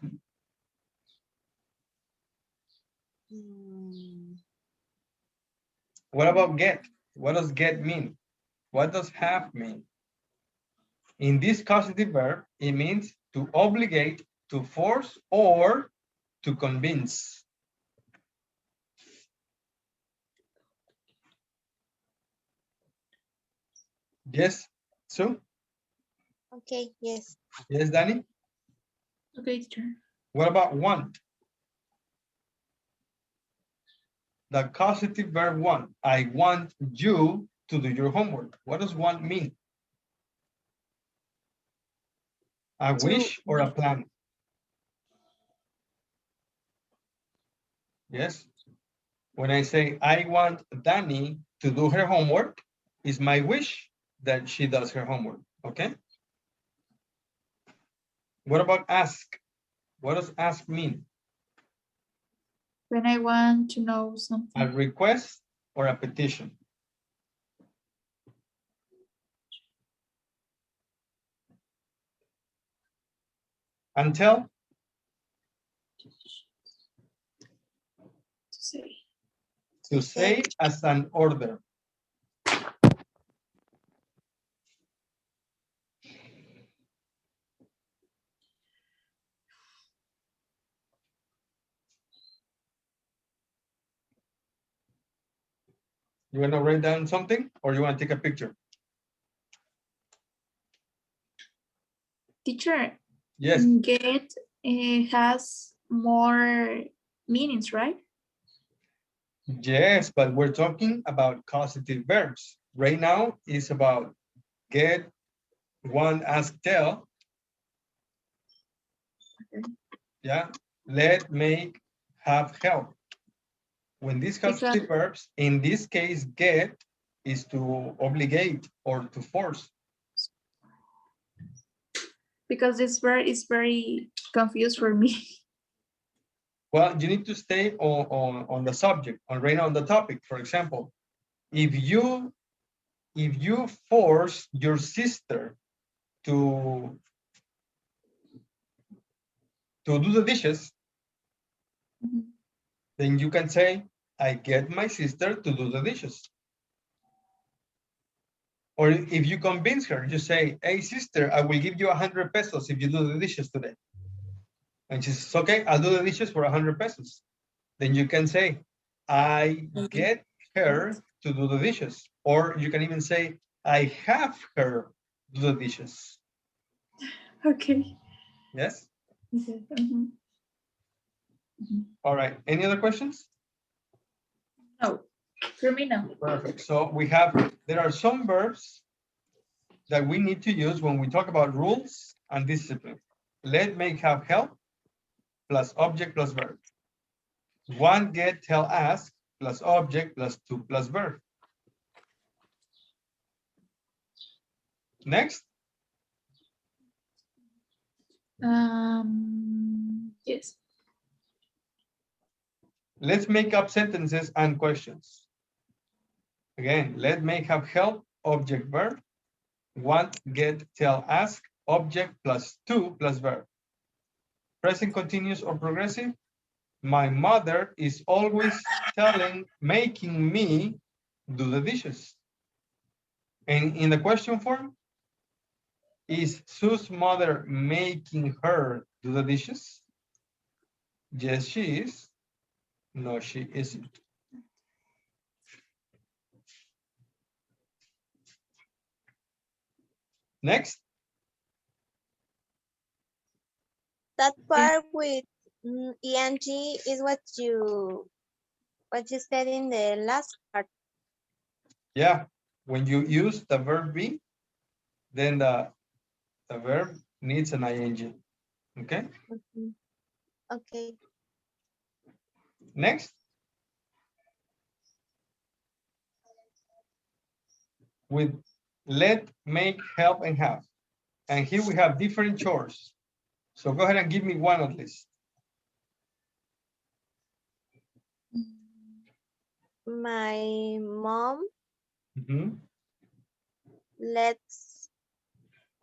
mm, What about get? What does get mean? What does have mean? In this causative verb, it means to obligate, to force, or to convince. Yes, Sue? okay, yes. Yes, Danny? okay, teacher. What about want? The causative verb want. I want you to do your homework. What does want mean? A To wish or a plan? Yes. When I say I want Danny to do her homework, it's my wish that she does her homework. Okay. What about ask? What does ask mean? When I want to know A something. request or a petition? Until? To say. To say as an order. You want to write down something or you want to take a picture? Teacher, Yes. get has more meanings, right? Yes, but we're talking about causative verbs. Right now it's about get, want, ask, tell. Okay. Yeah. Let, make, have, help. When these causative verbs, in this case, get is to obligate or to force. Because this word is very confused for me. Well, you need to stay on the subject, right now on the topic. For example, if you force your sister to do the dishes, then you can say, I get my sister to do the dishes. Or if you convince her, you say, hey, sister, I will give you 100 pesos if you do the dishes today. And she says, okay, I'll do the dishes for 100 pesos. Then you can say, I get her to do the dishes. Or you can even say, I have her do the dishes. Okay. Yes? Okay. All right. Any other questions? No, for me, no. Perfect. So there are some verbs that we need to use when we talk about rules and discipline. Let, make, have, help, plus object plus verb. Want, get, tell, ask, plus object plus to plus verb. Next. Yes. Let's make up sentences and questions. Again, let, make, have, help, object, verb. Want, get, tell, ask, object plus to plus verb. Present continuous or progressive. My mother is always making me do the dishes. And in the question form, Is Sue's mother making her do the dishes? Yes, she is. No, she isn't. Next. That part with ing is what you said in the last part. Yeah, when you use the verb be, then the verb needs an ing. Okay. Mhm. Okay. Next. With let, make, help, and have. And here we have different chores. So go ahead and give me one at least. My mom Mhm. lets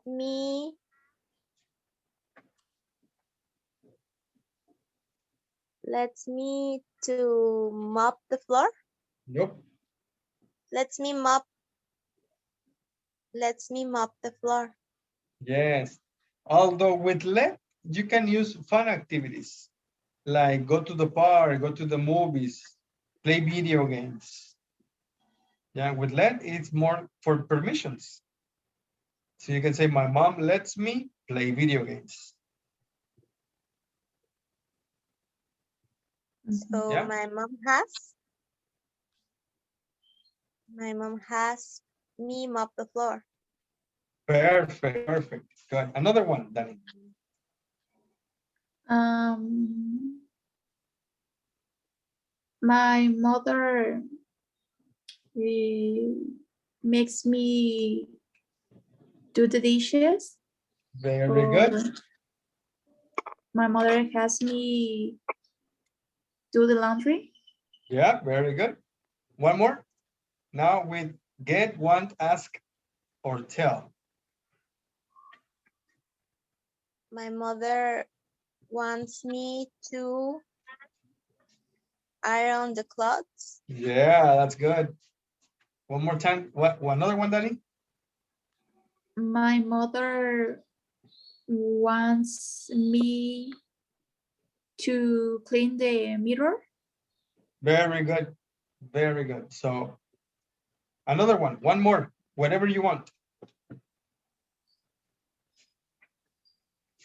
me to mop the floor. Yep. Lets me mop the floor. Yes. Although with let, you can use fun activities like go to the park, go to the movies, play video games. Yeah, with let, it's more for permissions. So you can say, my mom lets me play video games. So Yeah. my mom has me mop the floor. Perfect, perfect. Good. Another one, Danny. My mother makes me do the dishes. Very good. My mother has me do the laundry. Yeah, very good. One more. Now with get, want, ask, or tell. My mother wants me to iron the clothes. Yeah, that's good. One more time. What? Another one, Danny? My mother wants me to clean the mirror. Very good. Very good. So another one more, whatever you want.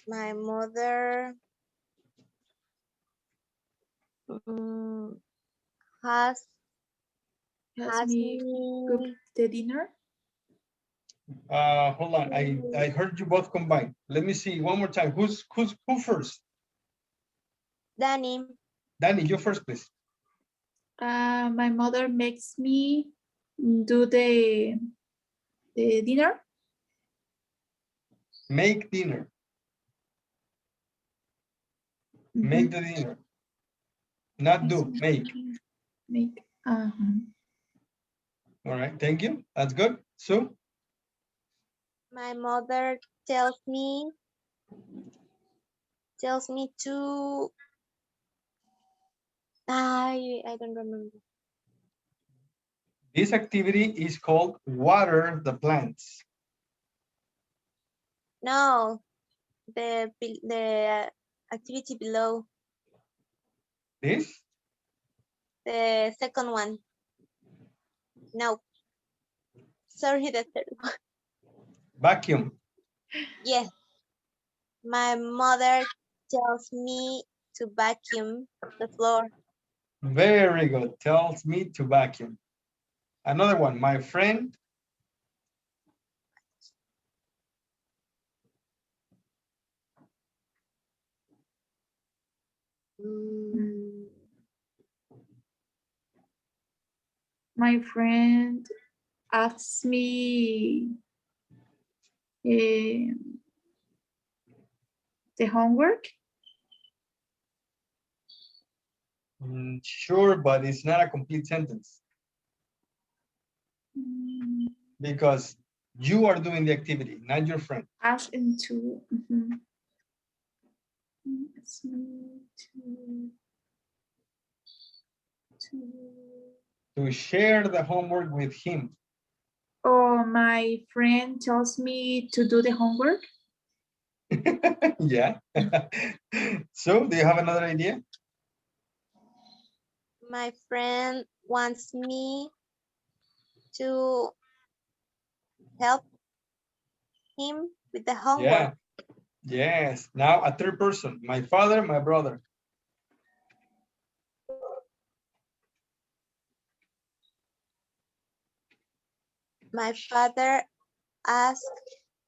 My mother has me cook the dinner. Hold on. I heard you both combined. Let me see one more time. Who first? Danny. Danny, you first, please. My mother makes me do the dinner. Make dinner. Make the dinner. Not do, make. Make. All right, thank you. That's good. Sue? My mother tells me to I don't remember. This activity is called water the plants. No, the activity below. This? The second one. No. Sorry, the third one. Vacuum. Yes. My mother tells me to vacuum the floor. Very good. Tells me to vacuum. Another one. My friend. My friend asks me the homework. Sure, but it's not a complete sentence. Because you are doing the activity, not your friend. Ask him to. Ask me To share the homework with him. Or my friend tells me to do the homework. Yeah. So, do you have another idea? My friend wants me to help him with the homework. Yeah. Yes. Now a third person. My father, my brother. My father asked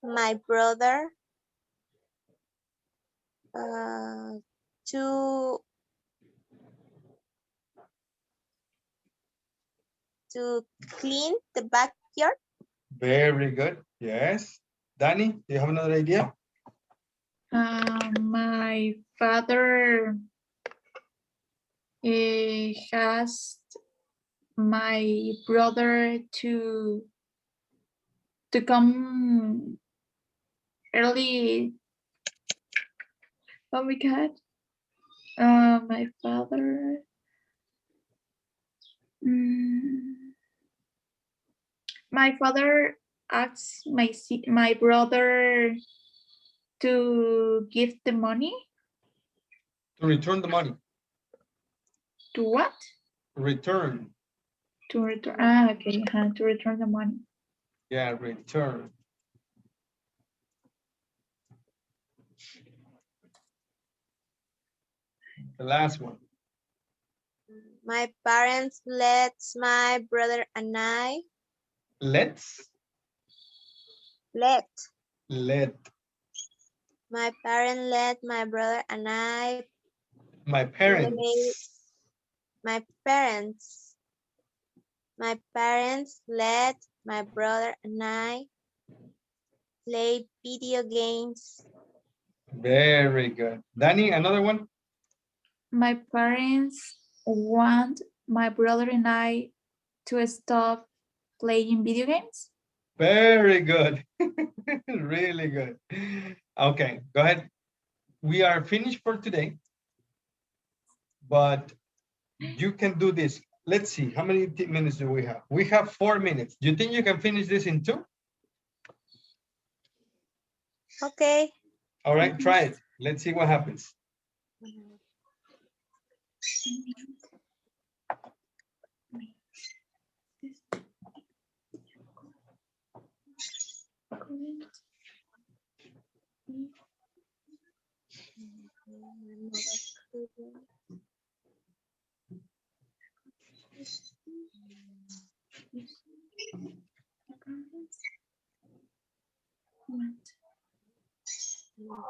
my brother to clean the backyard. Very good. Yes. Danny, do you have another idea? My father has my brother to come early. Oh my God. My father. My father asks my brother to give the money. To return the money. To what? Return. To return. Okay. To return the money. Yeah, return. The last one. My parents lets my brother and I Let. My parents let my brother and I My play. parents. My parents let my brother and I play video games. Very good. Danny, another one? My parents want my brother and I to stop playing video games. Very good. Really good. Okay, go ahead. We are finished for today, but you can do this. Let's see, how many minutes do we have? We have 4 minutes. Do you think you can finish this in 2? Okay. All right, try it. Let's see what happens. No.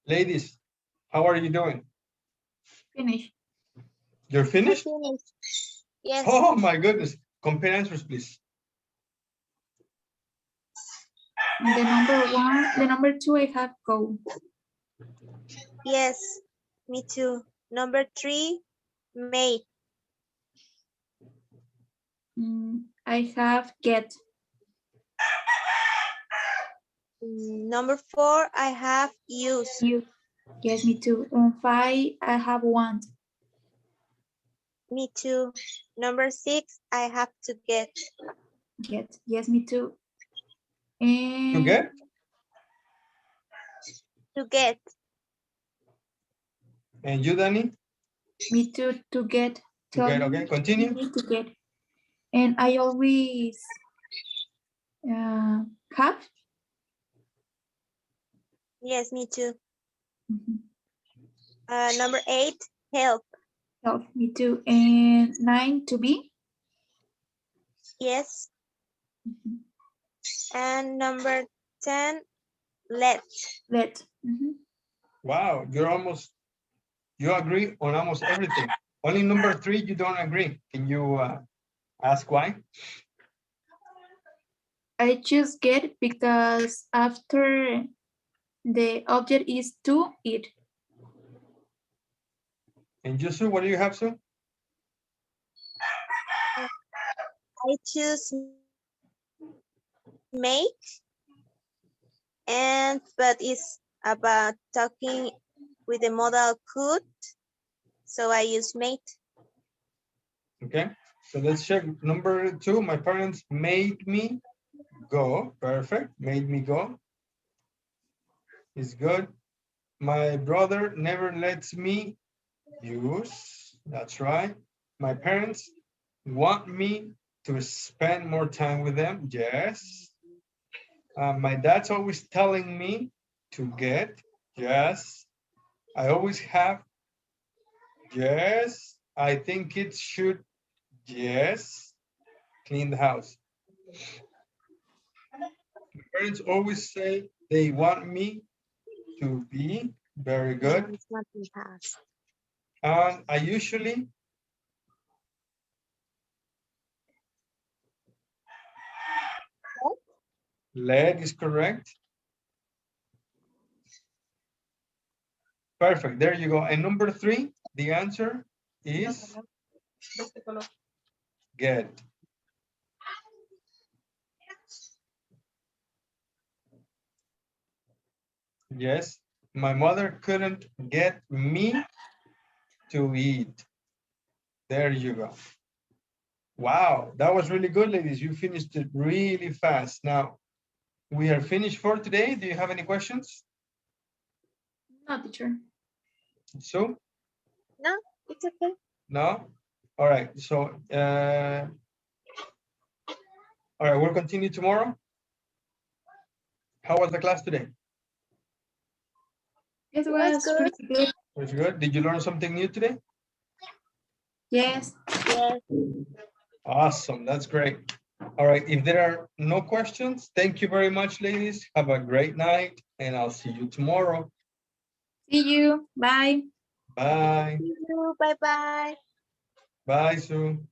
Ladies, how are you doing? Finish. You're finished? Yes. Oh my goodness. Compare answers, please. The number 2, I have go. Yes, me too. Number 3, made. I have get. Number 4, I have use. You. Yes, me too. And 5, I have want. Me too. Number 6, I have to get. Get. Yes, me too. And You get? To get. And you, Danny? me too, to get. To get, Tell okay, me continue. to get. And I always have. Yes, me too. Mhm. Number 8, help. Help, me too. And 9, to be. Yes. Mhm. And number 10, let. Let. Mhm. Wow, you agree on almost everything. Only number 3, you don't agree. Can you ask why? I choose get because after the object is to eat. And you, Sue, what do you have, Sue? I choose make. But it's about talking with the modal could. So I use made. Okay, so let's check number 2. My parents made me go. Perfect, made me go. Is good. My brother never lets me use. That's right. My parents want me to spend more time with them. Yes. My dad's always telling me to get. Yes. I always have. Yes. I think kids should. Yes. Clean the house. My parents always say they want me to be. Very good. No, it's not in past. And I usually let is correct. Perfect. There you go. And number 3, the answer is get. Yes. My mother couldn't get me to eat. There you go. Wow, that was really good, ladies. You finished it really fast. Now, we are finished for today. Do you have any questions? No, teacher. So? No, it's okay. No? All right. So, all right, we'll continue tomorrow. How was the class today? It was was good. pretty good. Was good. Did you learn something new today? Yes. Yes. Awesome. That's great. All right. If there are no questions, thank you very much, ladies. Have a great night, and I'll see you tomorrow. See you. Bye. Bye. See you. Bye-bye. Bye, Sue.